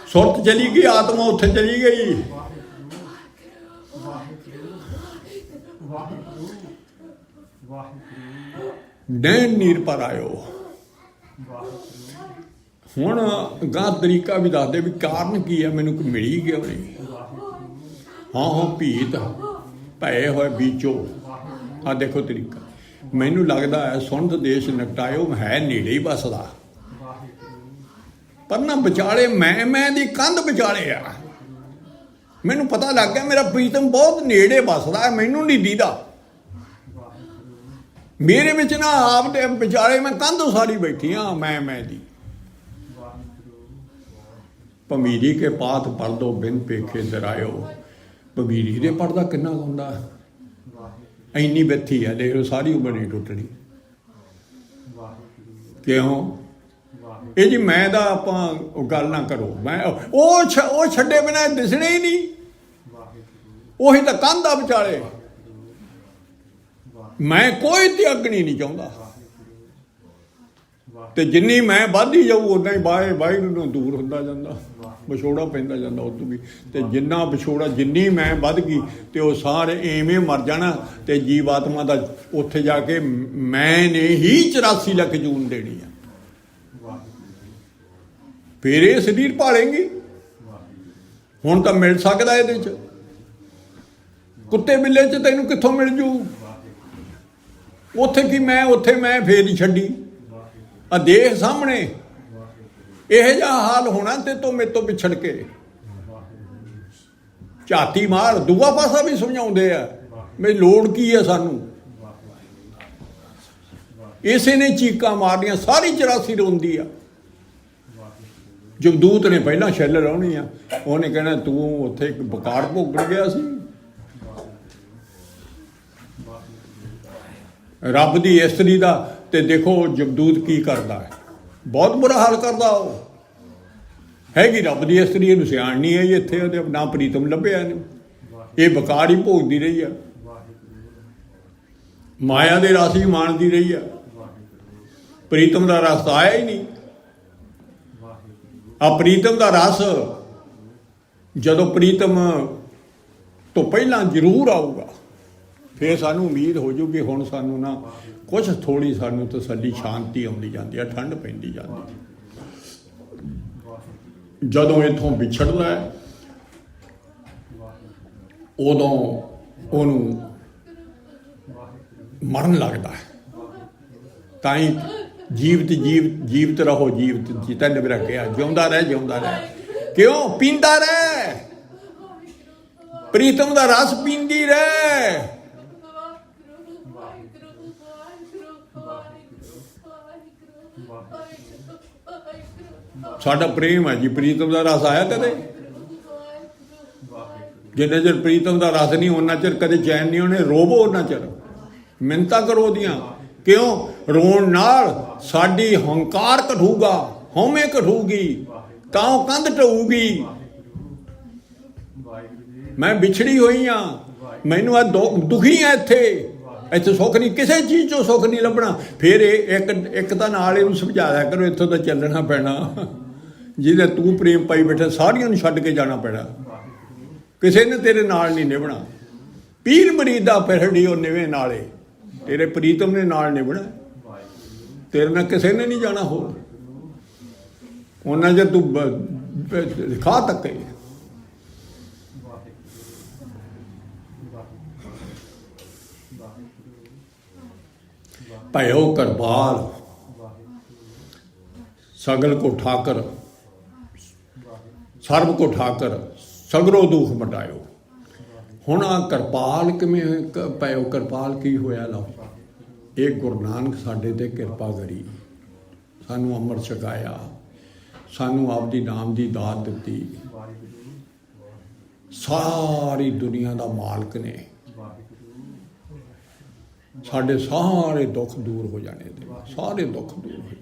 ਸੁਰਤ ਚਲੀ ਗਈ, ਆਤਮਾ ਉੱਥੇ ਚਲੀ ਗਈ। ਨੈਣ ਨੀਰ ਭਰ ਆਇਓ। ਹੁਣ ਗਾਂ ਤਰੀਕਾ ਵੀ ਦੱਸਦੇ ਵੀ ਕਾਰਨ ਕੀ ਹੈ, ਮੈਨੂੰ ਕੋਈ ਮਿਲੀ ਕਿਉਂ ਨਹੀਂ। ਹਾਂ ਭੀਤ ਭਏ ਹੋਏ ਬੀਚੋ। ਆ ਦੇਖੋ ਤਰੀਕਾ। ਮੈਨੂੰ ਲੱਗਦਾ ਹੈ ਸੁਣਤ ਦੇਸ਼ ਨਿਕਟਾਇਓ ਹੈ ਨੇੜੇ ਹੀ ਬਸਦਾ, ਪਰ ਨਾ ਵਿਚਾਲੇ ਮੈਂ ਦੀ ਕੰਧ ਵਿਚਾਲੇ ਆ। ਮੈਨੂੰ ਪਤਾ ਲੱਗ ਗਿਆ ਮੇਰਾ ਪ੍ਰੀਤਮ ਬਹੁਤ ਨੇੜੇ ਬਸਦਾ ਹੈ, ਮੈਨੂੰ ਨਹੀਂ ਦੀਦਾ। ਮੇਰੇ ਵਿੱਚ ਨਾ ਆਪ ਦੇ ਵਿਚਾਲੇ ਮੈਂ ਕੰਧ ਸਾਰੀ ਬੈਠੀ ਹਾਂ ਮੈਂ ਦੀ। ਭਮੀਰੀ ਕੇ ਪਾਤ ਪਰਦੋ ਬਿਨ ਪੇਖੇ ਦਰਾਇਓ। ਭਮੀਰੀ ਦੇ ਪਰਦਾ ਕਿੰਨਾ ਹੁੰਦਾ, ਇੰਨੀ ਬੱਥੀ ਹੈ, ਦੇਖ ਲਓ ਸਾਰੀ ਉਮਰ ਨਹੀਂ ਟੁੱਟਣੀ। ਕਿਉਂ? ਇਹ ਜੀ ਮੈਂ ਦਾ ਆਪਾਂ ਗੱਲ ਨਾ ਕਰੋ। ਮੈਂ ਉਹ ਛੱਡੇ ਬਿਨਾਂ ਦਿਸਣੇ ਹੀ ਨਹੀਂ। ਉਹੀ ਤਾਂ ਕੰਧ ਆ ਵਿਚਾਲੇ। ਮੈਂ ਕੋਈ ਤਿਆਗਣੀ ਨਹੀਂ ਚਾਹੁੰਦਾ। ਤੇ ਜਿੰਨੀ ਮੈਂ ਵੱਧਦੀ ਜਾਊ ਉਦਾਂ ਹੀ ਵਾਹਿਗੁਰੂ ਨੂੰ ਦੂਰ ਹੁੰਦਾ ਜਾਂਦਾ, ਵਿਛੋੜਾ ਪੈਂਦਾ ਜਾਂਦਾ ਉਹ ਤੋਂ ਵੀ। ਤੇ ਜਿੰਨਾ ਵਿਛੋੜਾ, ਜਿੰਨੀ ਮੈਂ ਵੱਧ ਗਈ ਤੇ ਉਹ ਸਾਰੇ ਐਵੇਂ ਮਰ ਜਾਣਾ। ਤੇ ਜੀਵਾਤਮਾ ਦਾ ਉੱਥੇ ਜਾ ਕੇ ਮੈਂ ਨੇ ਹੀ 84 ਲੱਖ ਜੂਨ ਦੇਣੀ ਆ। ਫਿਰ ਇਹ ਸਰੀਰ ਭਾਲੇਂਗੀ। ਹੁਣ ਤਾਂ ਮਿਲ ਸਕਦਾ ਇਹਦੇ 'ਚ। ਕੁੱਤੇ ਬਿੱਲੇ 'ਚ ਤੈਨੂੰ ਕਿੱਥੋਂ ਮਿਲ ਜੂ? ਉੱਥੇ ਕੀ ਮੈਂ, ਉੱਥੇ ਮੈਂ ਫੇਰ ਹੀ ਛੱਡੀ ਆ। ਦੇਖ ਸਾਹਮਣੇ ਇਹ ਜਿਹਾ ਹਾਲ ਹੋਣਾ ਤੇ ਤੋਂ ਮੇਰੇ ਤੋਂ ਵਿਛੜ ਕੇ। ਝਾਤੀ ਮਾਰ। ਦੂਆ ਪਾਸਾ ਵੀ ਸਮਝਾਉਂਦੇ ਆ ਵੀ ਲੋੜ ਕੀ ਹੈ ਸਾਨੂੰ। ਇਸੇ ਨੇ ਚੀਕਾਂ ਮਾਰਨੀਆਂ, ਸਾਰੀ 84 ਰੋਂਦੀ ਆ। ਜਗਦੂਤ ਨੇ ਪਹਿਲਾਂ ਛੱਲ ਲਾਉਣੀ ਆ। ਉਹਨੇ ਕਹਿਣਾ ਤੂੰ ਉੱਥੇ ਇੱਕ ਬਕਾਰ ਭੋਗਣ ਗਿਆ ਸੀ। ਰੱਬ ਦੀ ਇਸਤਰੀ ਦਾ ਤੇ ਦੇਖੋ ਜਗਦੂਤ ਕੀ ਕਰਦਾ ਹੈ। ਬਹੁਤ ਬੁਰਾ ਹਾਲ ਕਰਦਾ। ਉਹ ਹੈਗੀ ਰੱਬ ਦੀ ਇਸਤਰੀ, ਇਹਨੂੰ ਸਿਆਣ ਨਹੀਂ ਹੈ ਇੱਥੇ। ਉਹਦੇ ਨਾ ਪ੍ਰੀਤਮ ਲੱਭਿਆ ਇਹਨੂੰ। ਇਹ ਬਕਾਰ ਹੀ ਭੋਗਦੀ ਰਹੀ ਆ। ਮਾਇਆ ਦੇ ਰਸ ਹੀ ਮਾਣਦੀ ਰਹੀ ਆ। ਪ੍ਰੀਤਮ ਦਾ ਰਸ ਆਇਆ ਹੀ ਨਹੀਂ। ਆ ਪ੍ਰੀਤਮ ਦਾ ਰਸ ਜਦੋਂ ਪ੍ਰੀਤਮ ਤੋਂ ਪਹਿਲਾਂ ਜ਼ਰੂਰ ਆਊਗਾ। ਫਿਰ ਸਾਨੂੰ ਉਮੀਦ ਹੋ ਜੂਗੀ ਹੁਣ ਸਾਨੂੰ ਨਾ ਕੁਛ ਥੋੜ੍ਹੀ ਸਾਨੂੰ ਤਸੱਲੀ, ਸ਼ਾਂਤੀ ਆਉਂਦੀ ਜਾਂਦੀ ਆ, ਠੰਡ ਪੈਂਦੀ ਜਾਂਦੀ। ਜਦੋਂ ਇੱਥੋਂ ਵਿਛੜਦਾ ਹੈ ਉਦੋਂ ਉਹਨੂੰ ਮਰਨ ਲੱਗਦਾ ਹੈ। ਤਾਂ ਹੀ ਜੀਵਤ ਰਹੋ, ਜੀਵਤ ਜੀਤਾ ਨੇ ਮੇਰਾ ਕਿਹਾ, ਜਿਉਂਦਾ ਰਹਿ, ਜਿਉਂਦਾ ਰਹਿ। ਕਿਉਂ? ਪੀਂਦਾ ਰਹਿ, ਪ੍ਰੀਤਮ ਦਾ ਰਸ ਪੀਂਦੀ ਰਹਿ। ਸਾਡਾ ਪ੍ਰੇਮ ਹੈ ਜੀ। ਪ੍ਰੀਤਮ ਦਾ ਰਸ ਆਇਆ ਕਦੇ? ਜਿੰਨਾ ਚਿਰ ਪ੍ਰੀਤਮ ਦਾ ਰਸ ਨਹੀਂ ਉਹਨਾਂ ਚਿਰ ਕਦੇ ਚੈਨ ਨਹੀਂ। ਉਹਨੇ ਰੋਵੋ ਉਹਨਾਂ ਚਿਰ, ਮਿੰਨਤਾਂ ਕਰੋ ਉਹਦੀਆਂ। ਕਿਉਂ? ਰੋਣ ਨਾਲ ਸਾਡੀ ਹੰਕਾਰ ਘਟੂਗਾ, ਹਉਮੈ ਘਟੂਗੀ, ਤਾਂ ਉਹ ਕੰਧ ਢਊਗੀ। ਮੈਂ ਵਿਛੜੀ ਹੋਈ ਹਾਂ, ਮੈਨੂੰ ਆ ਦੁਖੀ ਆ। ਇੱਥੇ ਸੁੱਖ ਨਹੀਂ, ਕਿਸੇ ਚੀਜ਼ 'ਚੋਂ ਸੁੱਖ ਨਹੀਂ ਲੱਭਣਾ। ਫਿਰ ਇਹ ਇੱਕ ਤਾਂ ਨਾਲ ਇਹਨੂੰ ਸਮਝਾਇਆ ਕਰੋ ਇੱਥੋਂ ਤਾਂ ਚੱਲਣਾ ਪੈਣਾ। ਜਿਹਦੇ ਤੂੰ ਪ੍ਰੇਮ ਪਾਈ ਬੈਠਾ ਸਾਰੀਆਂ ਨੂੰ ਛੱਡ ਕੇ ਜਾਣਾ ਪੈਣਾ। ਕਿਸੇ ਨੇ ਤੇਰੇ ਨਾਲ ਨਹੀਂ ਨਿਭਣਾ। ਪੀਰ ਮਰੀਦ ਦਾ ਪਿਰੜੀ ਉਹ ਨਿਵੇਂ ਨਾਲੇ, ਤੇਰੇ ਪ੍ਰੀਤਮ ਨੇ ਨਾਲ ਨਿਭਣਾ। ਤੇਰੇ ਨਾਲ ਕਿਸੇ ਨੇ ਨਹੀਂ ਜਾਣਾ। ਹੋਰ ਉਹਨਾਂ ਜੇ ਤੂੰ ਖਾ ਤੱਕੇ। ਭਇਓ ਕਰਬਾਲ ਸਗਲ ਕੋ ਠਾਕਰ, ਸਰਬ ਕੋ ਠਾਕਰ, ਸਗਰੋ ਦੁੱਖ ਮਟਾਇਓ। ਹੁਣ ਆ ਕਿਰਪਾਲ ਕਿਵੇਂ ਭਇਓ ਕਿਰਪਾਲ ਕੀ ਹੋਇਆ? ਲਓ, ਇਹ ਗੁਰੂ ਨਾਨਕ ਸਾਡੇ ਤੇ ਕਿਰਪਾ ਕਰੀ, ਸਾਨੂੰ ਅੰਮ੍ਰਿਤ ਛਕਾਇਆ, ਸਾਨੂੰ ਆਪਦੀ ਨਾਮ ਦੀ ਦਾਤ ਦਿੱਤੀ। ਸਾਰੀ ਦੁਨੀਆ ਦਾ ਮਾਲਕ ਨੇ। ਸਾਡੇ ਸਾਰੇ ਦੁੱਖ ਦੂਰ ਹੋ ਜਾਣੇ, ਸਾਰੇ ਦੁੱਖ ਦੂਰ ਹੋ ਜਾਣੇ,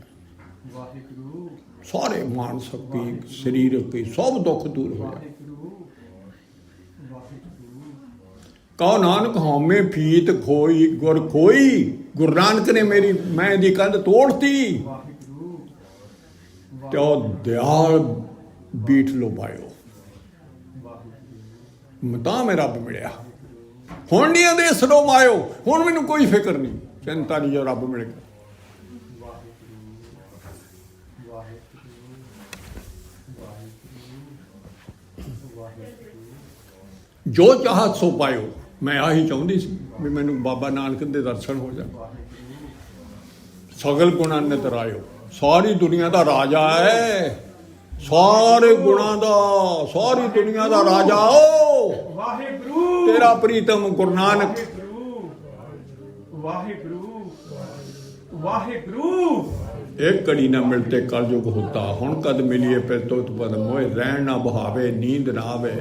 ਸਾਰੇ ਮਾਨਸਿਕ ਵੀ ਸਰੀਰਕ ਵੀ ਸਭ ਦੁੱਖ ਦੂਰ ਹੋ ਜਾਣੇ। ਕਹੋ ਨਾਨਕ ਹਉਮੈ ਫੀਤ ਖੋਈ ਗੁਰ ਖੋਈ। ਗੁਰੂ ਨਾਨਕ ਨੇ ਮੇਰੀ ਮੈਂ ਦੀ ਕੰਧ ਤੋੜਤੀ ਤੇ ਉਹ ਦਿਆਲ ਬੀਠ ਲੋ ਪਾਇਓ। ਤਾਂ ਮੈਂ ਰੱਬ ਮਿਲਿਆ। ਹੁਣ ਨਹੀਂ ਆਦੇ ਸੜੋ ਮਾਇਓ। ਹੁਣ ਮੈਨੂੰ ਕੋਈ ਫਿਕਰ ਨਹੀਂ, ਚਿੰਤਾ ਨਹੀਂ, ਜੋ ਰੱਬ ਮਿਲ ਗਿਆ। ਜੋ ਚਾਹਤ ਸੋ ਪਾਇਓ। ਮੈਂ ਆਹੀ ਚਾਹੁੰਦੀ ਸੀ ਵੀ ਮੈਨੂੰ ਬਾਬਾ ਨਾਨਕ ਦੇ ਦਰਸ਼ਨ ਹੋ ਜਾਣ। ਸਗਲ ਗੁਣਾਂ ਨਿਤ ਰਾਇਓ। ਸਾਰੀ ਦੁਨੀਆ ਦਾ ਰਾਜਾ ਹੈ, ਸਾਰੇ ਗੁਣਾਂ ਦਾ, ਸਾਰੀ ਦੁਨੀਆ ਦਾ ਰਾਜਾ। ਓ ਵਾਹਿਗੁਰੂ ਤੇਰਾ ਪ੍ਰੀਤਮ ਗੁਰੂ ਨਾਨਕ। ਵਾਹਿਗੁਰੂ ਵਾਹਿਗੁਰੂ एक घड़ी न मिलते कलयुग होता, हुण कद मिलिए फिर तुत पद मोए, रैन ना बहावे नींद ना आवे,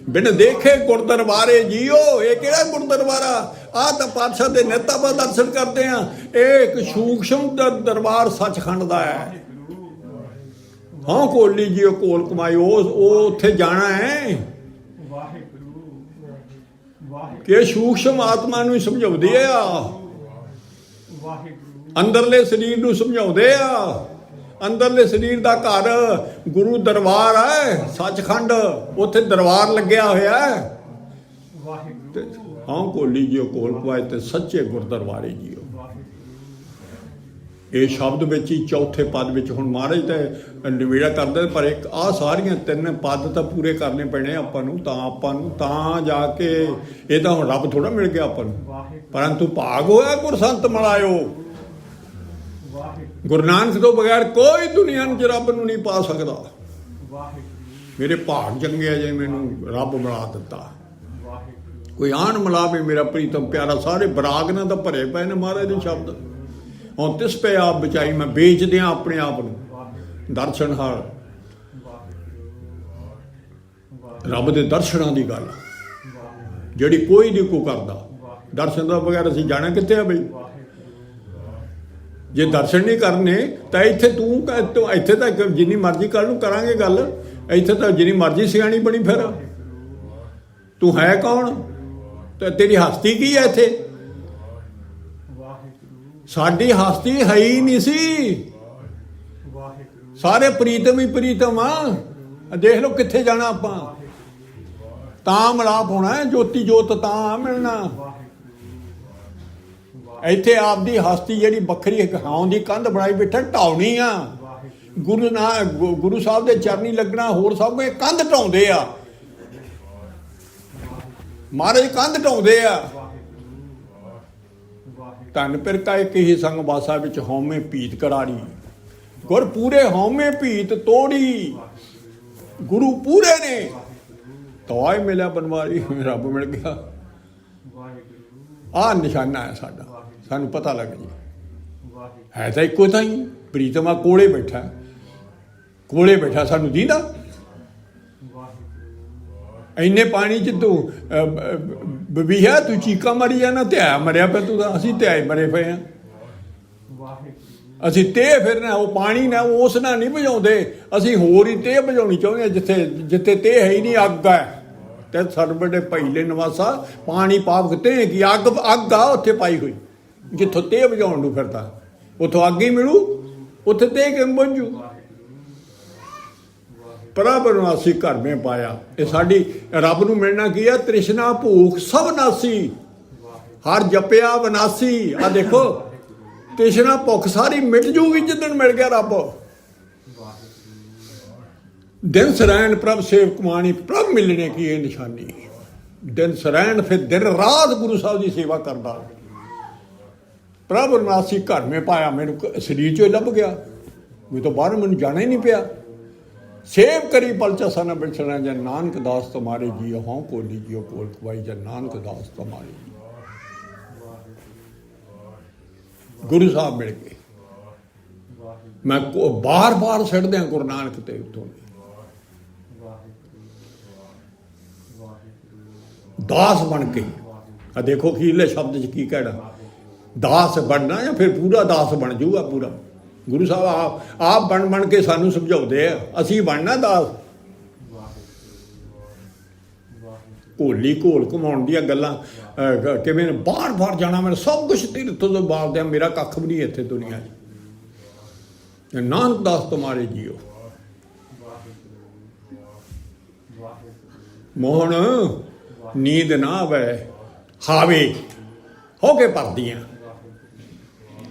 बिन देखे गुर दरबारे जियो। ये केड़ा गुर दरबारा? आ तां पातशाह दे नित आपां दर्शन करते हैं। ये एक सूक्ष्म दरबार सचखंड दा है। हाँ कोली जियो कोल कमाई, ओ उत्थे जाना है कि सूक्ष्म आत्मा नूं समझाउंदे आ, अंदरले शरीर नूं समझाउंदे आ। अंदरले शरीर दा घर गुरु दरबार है सचखंड, उत्थे दरबार लग्या होया है। हाँ कोली जियो कोल कमाई ते सच्चे गुर दरबारे जियो। ये शब्द विच ही चौथे पद विच हुण महाराज ते निवेड़ा करदे, पर एक आ सारियां तीन पद तां पूरे करने पैणे आपां नूं, तां जाके ये तां हुण रब थोड़ा मिल गया आपां नूं, परंतु भाग होया गुर संत मिलायो। गुरु नानक तो बगैर कोई दुनिया च रब नूं नहीं पा सकदा। मेरे भाग चंगे जे मैनू रब मिला दिता। कोई आन मिलावे मेरा प्रीतम प्यारा, सारे बरागना तो भरे पे ने महाराज दे शब्द। हुण तिस पे आप बचाई मैं बेच दियां अपने आप नूं। दर्शन हाल रब दे दर्शनां दी गल जिहड़ी कोई नहीं को करदा। दर्शन तो बगैर असीं जाना कित्थे आ बई? जे दर्शन नहीं करने तो इत्थे तू इत्थे तो जिन्नी मर्जी कल नूं करांगे गल, इत्थे तो जिन्नी मर्जी सियाणी बनी फिर। तू है कौन? तो तेरी हस्ती की है इत्थे? साडी हस्ती है ही नहीं सी। सारे प्रीतम ही प्रीतम आ। देख लो कित्थे जाना आपां, तां मिलाप होना है, ज्योति जोत तां मिलना। इत्थे आपदी हस्ती जिहड़ी बखरी हाउं दी कंध बनाई बैठा, ढाउणी आ। गुरु साहब दे चरनी लगना, होर सब कोई कंध ढाउंदे आ। महाराज कंध ढाउंदे आ। धन पिरका एक ही संग वासा विच हौमे भीत करारी, गुर पूरे हौमे भीत तोड़ी। गुरु पूरे ने तो आए मिलिया बनवारी, रब मिल गया। आ निशाना है साडा, सानू पता लग जी है तो इको ही प्रीतमा कोले बैठा सानू दीदा। इन्ने पानी च तू बबीहा तू चीका मारी जाना, ध्याया मरिया पे तू, असी ध्याए मरे पे हैं। असी ते फिरना, वो पानी ना उस ना नहीं भजाउंदे, असी होर ही ते भजाउणी चाहुंदे आ। जिथे ते है ही नहीं, अग है ते सरबड़े पईले नवासा पानी पाप ते कि अग आ उत्थे पाई हुई। जिथों ते भजाउण नूं फिरदा उथों अग ही मिलू, उत्थे ते किवें बुझू? प्रभ नासी घर में पाया। ये साडी रब नूं मिलना की है? तृष्णा भूख सब नासी, हर जपिया विनासी। आ देखो तृष्णा भुख सारी मिट जूगी जिदन मिल गया रब। दिन सरैन प्रभ सेवक मानी, प्रभ मिलने की ये निशानी। दिन सरैन फिर दिन रात गुरु साहब की सेवा करता। प्रभ नासी घर में पाया, मैनू शरीर चो लभ गया, मैं तो बाहर मैनू जाना ही नहीं पिया। सेव करी पलचा न बिछड़ा, जन नानक दास तुम्हारे जियो। हों कोली जियो कोल कवाई, जन नानक दास तुम्हारे जियो। गुरु साहब मिल गए। मैं बार बार छड़ दिया गुरु नानक ते उत्तों दास बन के। देखो खीरले शब्द च की कहना, दास बनना या फिर पूरा दास बन जूगा पूरा। गुरु साहब आप बन के सानू समझाउंदे आ, असीं बनना दास। घोली घोल घुमाउण दी गल्लां किवें बार बार जाना, मैं सब कुछ तीरथ तो बाल दिया, मेरा कख भी नहीं इत्थे दुनिया च। नानक दास तुम्हारे जियो। मोहन नींद ना आवे, हावे हो के भरदियां।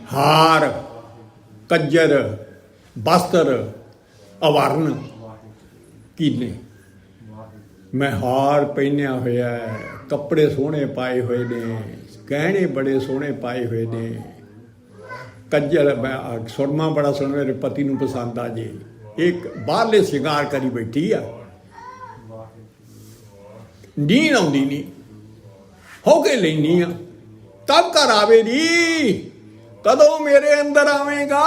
हार कज्जर बस्तर अवरण कीने, मैं हार पहनिया होया, कपड़े सोहने पाए हुए ने, गहने बड़े सोहने पाए हुए ने, कज्जर सुरमा बड़ा सोहना मेरे पति नूं पसंद आ जे। एक बाहरले सिंगार करी बैठी आ, नींद आउंदी नहीं, हो के लैनी आ। तब घर आवे नी, कदों मेरे अंदर आवेगा?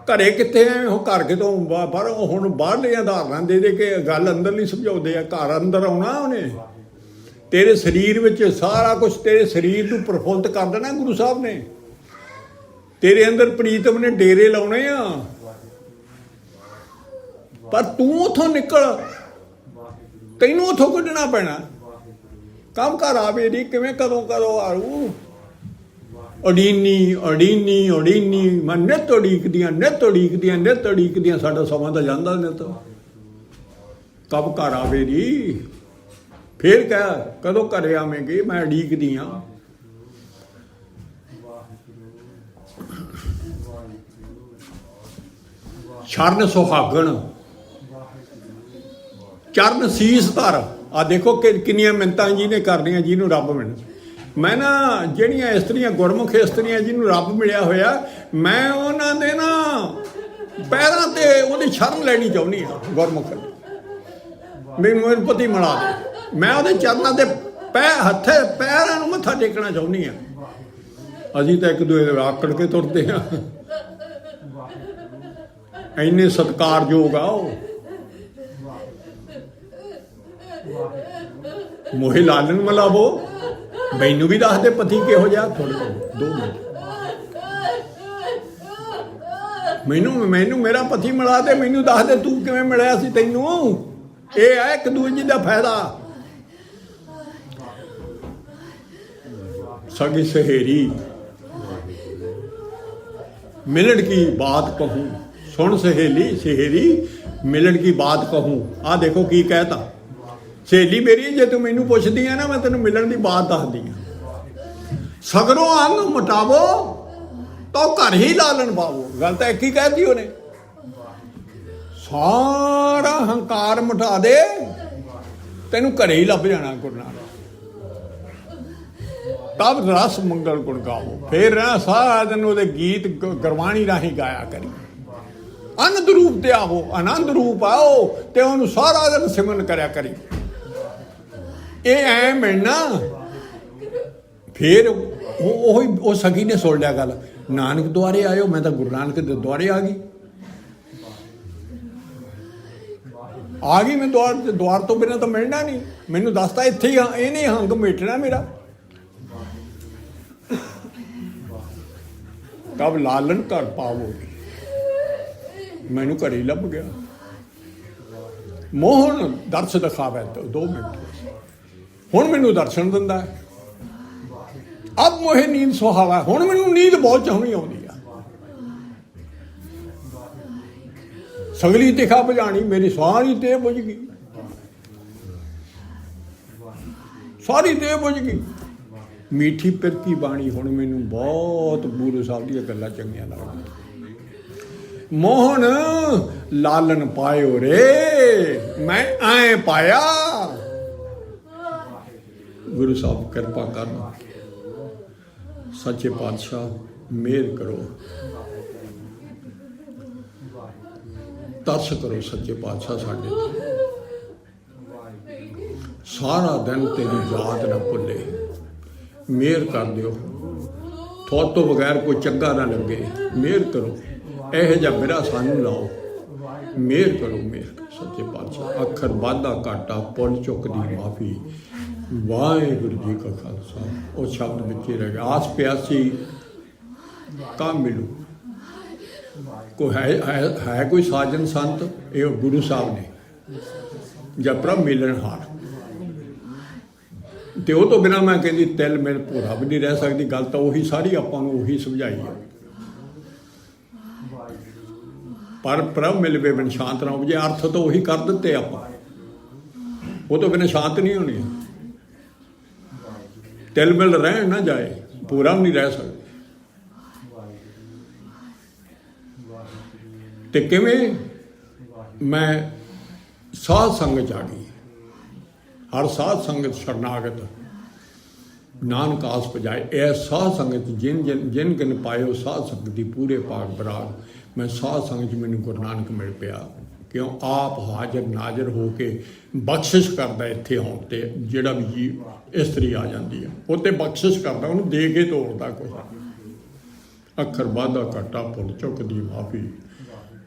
ਘਰੇ ਕਿੱਥੇ ਐ ਉਹ ਘਰ ਕਿਤੋਂ ਪਰ ਹੁਣ ਬਾਹਰਲੀਆਂ ਉਦਾਹਰਨਾਂ ਦੇ ਕੇ ਗੱਲ ਅੰਦਰਲੀ ਸਮਝਾਉਂਦੇ ਆ। ਘਰ ਅੰਦਰ ਆਉਣਾ ਉਹਨੇ, ਤੇਰੇ ਸਰੀਰ ਵਿੱਚ ਸਾਰਾ ਕੁਝ, ਤੇਰੇ ਸਰੀਰ ਨੂੰ ਪ੍ਰਫੁੱਲਤ ਕਰ ਦੇਣਾ ਗੁਰੂ ਸਾਹਿਬ ਨੇ। ਤੇਰੇ ਅੰਦਰ ਪ੍ਰੀਤਮ ਨੇ ਡੇਰੇ ਲਾਉਣੇ ਆ, ਪਰ ਤੂੰ ਉੱਥੋਂ ਨਿਕਲ, ਤੈਨੂੰ ਉੱਥੋਂ ਕੱਢਣਾ ਪੈਣਾ। ਕੰਮ ਘਰ ਆਵੇ ਨਹੀਂ, ਕਿਵੇਂ ਕਦੋਂ ਆਰੂ ਅੜੀਨੀ ਮੈਂ ਨਿੱਤ ਉਡੀਕਦੀਆਂ ਸਾਡਾ ਸਮਾਂ ਤਾਂ ਜਾਂਦਾ ਨਿੱਤ। ਕਬ ਘਰ ਆਵੇ ਨਹੀਂ, ਫੇਰ ਕਹਿ ਕਦੋਂ ਘਰੇ ਆਵੇਂਗੇ, ਮੈਂ ਉਡੀਕਦੀ ਹਾਂ। ਸ਼ਰਨ ਸੁਹਾਗਣ ਚਰਨ ਸੀਸ ਧਰ। ਆ ਦੇਖੋ ਕਿ ਕਿੰਨੀਆਂ ਮਿੰਨਤਾਂ ਜੀ ਨੇ ਕਰਨੀਆਂ ਜਿਹਨੂੰ ਰੱਬ ਮਿਲ। ਮੈਂ ਨਾ ਜਿਹੜੀਆਂ ਇਸਤਰੀਆਂ ਗੁਰਮੁਖ ਇਸਤਰੀਆਂ ਜਿਹਨੂੰ ਰੱਬ ਮਿਲਿਆ ਹੋਇਆ, ਮੈਂ ਉਹਨਾਂ ਦੇ ਨਾ ਪੈਰਾਂ ਤੇ ਉਹਦੀ ਸ਼ਰਨ ਲੈਣੀ ਚਾਹੁੰਦੀ ਹਾਂ। ਗੁਰਮੁਖ ਮੈਨੂੰ ਪਤੀ ਮਿਲਾ ਦੇ, ਮੈਂ ਉਹਦੇ ਚਰਨਾਂ ਦੇ ਪੈਰਾਂ ਨੂੰ ਮੱਥਾ ਟੇਕਣਾ ਚਾਹੁੰਦੀ ਹਾਂ। ਅਸੀਂ ਤਾਂ ਇੱਕ ਦੂਜੇ ਦੇ ਆਕੜ ਕੇ ਤੁਰਦੇ ਹਾਂ, ਇੰਨੇ ਸਤਿਕਾਰਯੋਗ ਆ ਉਹ। ਮੋਹੇ ਲਾਲਨ ਮਲਾਵੋ, ਮੈਨੂੰ ਵੀ ਦੱਸ ਦੇ ਪਤੀ ਕਿਹੋ ਜਿਹਾ। ਥੋੜੇ 2 ਮਿੰਟ ਮੈਨੂੰ ਮੇਰਾ ਪਤੀ ਮਿਲਾ ਦੇ, ਮੈਨੂੰ ਦੱਸ ਦੇ ਤੂੰ ਕਿਵੇਂ ਮਿਲਿਆ ਸੀ ਤੈਨੂੰ। ਇਹ ਹੈ ਇੱਕ ਦੂਜੇ ਦਾ ਫਾਇਦਾ। सगी सहेरी मिलन की बात कहूँ, सुन सहेली मिलन की बात कहूँ। आ देखो की कहता, सहेली मेरी जे तू मैनू पुछदी है ना, मैं तेन मिलन की बात दसदी हाँ। सगरों अंग मिटावो तो घर ही लालन पावो। गल तो एक ही कहती उन्हें, सारा हंकार मिटा दे, तेनू घरे ही लभ जाना। गुरु नानक तब रस मंगल गुण गावो। फिर सारा दिन वो गीत गुरबाणी राही गाया करी। आनंद रूप ते आवो, आनंद रूप आओ ते उन्होंने सारा दिन सिमरन करया करी। ये ऐ मिलना। फिर वो सखी ने सुन लिया गल, नानक द्वारे आयो, मैं तो गुरु नानक दे द्वारे आ गई मैं द्वार तो बिना तो मिलना नहीं। मैनू दसता इत्थे ही इन्हें हंग मेटना मेरा। तब लालन कर पावोगे, मैनू घर ही लभ गया। मोहन दर्श दिखावे तो 2 मिनट, हुण मैनू दर्शन दिंदा है। अब मोहे नींद सुहावा, हुण मैनू नींद बहुत चाहनी आउंदी आ। सगली तिखा बुझाणी, मेरी सारी देह बुझ गई, सारी देह बुझ गई। मीठी पिरकी बाणी हुण मैनू बहुत गुरु साहब दी गल्लां चंगियां लगदियां। मोहन लालन पायो रे, मैं आए पाया। गुरु साहब कृपा कर, सच्चे पातशाह मेहर करो, तरस करो सच्चे पातशाह साडे ते। सारा दिन तेरी याद न भुले, मेहर कर दियो। थोड़े तो बगैर कोई चंगा ना लगे, मेहर करो। यह जा मेरा सानू लाओ, मेहर करो, मेहर सच्चे पातशाह। अखर वाधा घाटा पुल चुक दी माफ़ी, वाहिगुरू जी का खालसा। वो शब्द बच्चे रह गए। आस प्यासी का मिलू, कोई है कोई साजन संत, ये गुरु साहब ने जपरा मिलनहार। तो वो तो बिना मैं कहती तिल मिल भोरा भी नहीं रह सकती। गल तो उही सारी आपां नूं उही समझाई है। पर प्रभ मिलवे बिन शांत ना उपजे, अर्थ तो उही कर दिते आपां, वो तो बिना शांत नहीं होनी। तिल मिल रहन ना जाए, पूरा भी नहीं रह सकते। ते किवें मैं साध संगत आ गई, हर साध संगत शरणागत नानक आस पजाए। ऐ साध संगत जिन किन पायो साध संगति पूरे पाक बराग। मैं साध संगत मैनू गुरु नानक मिल पिया। क्यों आप हाजिर नाजिर हो के बख्शिश करता इत्थे आउण ते, जिहड़ा भी जी इस्तरी आ जाती है उत्ते बख्शिश करता, उन्होंने दे के तोड़ता कुछ। अखर वाधा घाटा भुल चुक दी माफ़ी,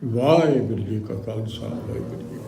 ਵਾਹਿਗੁਰੂ ਜੀ ਕਾ ਖਾਲਸਾ ਵਾਹਿਗੁਰੂ ਜੀ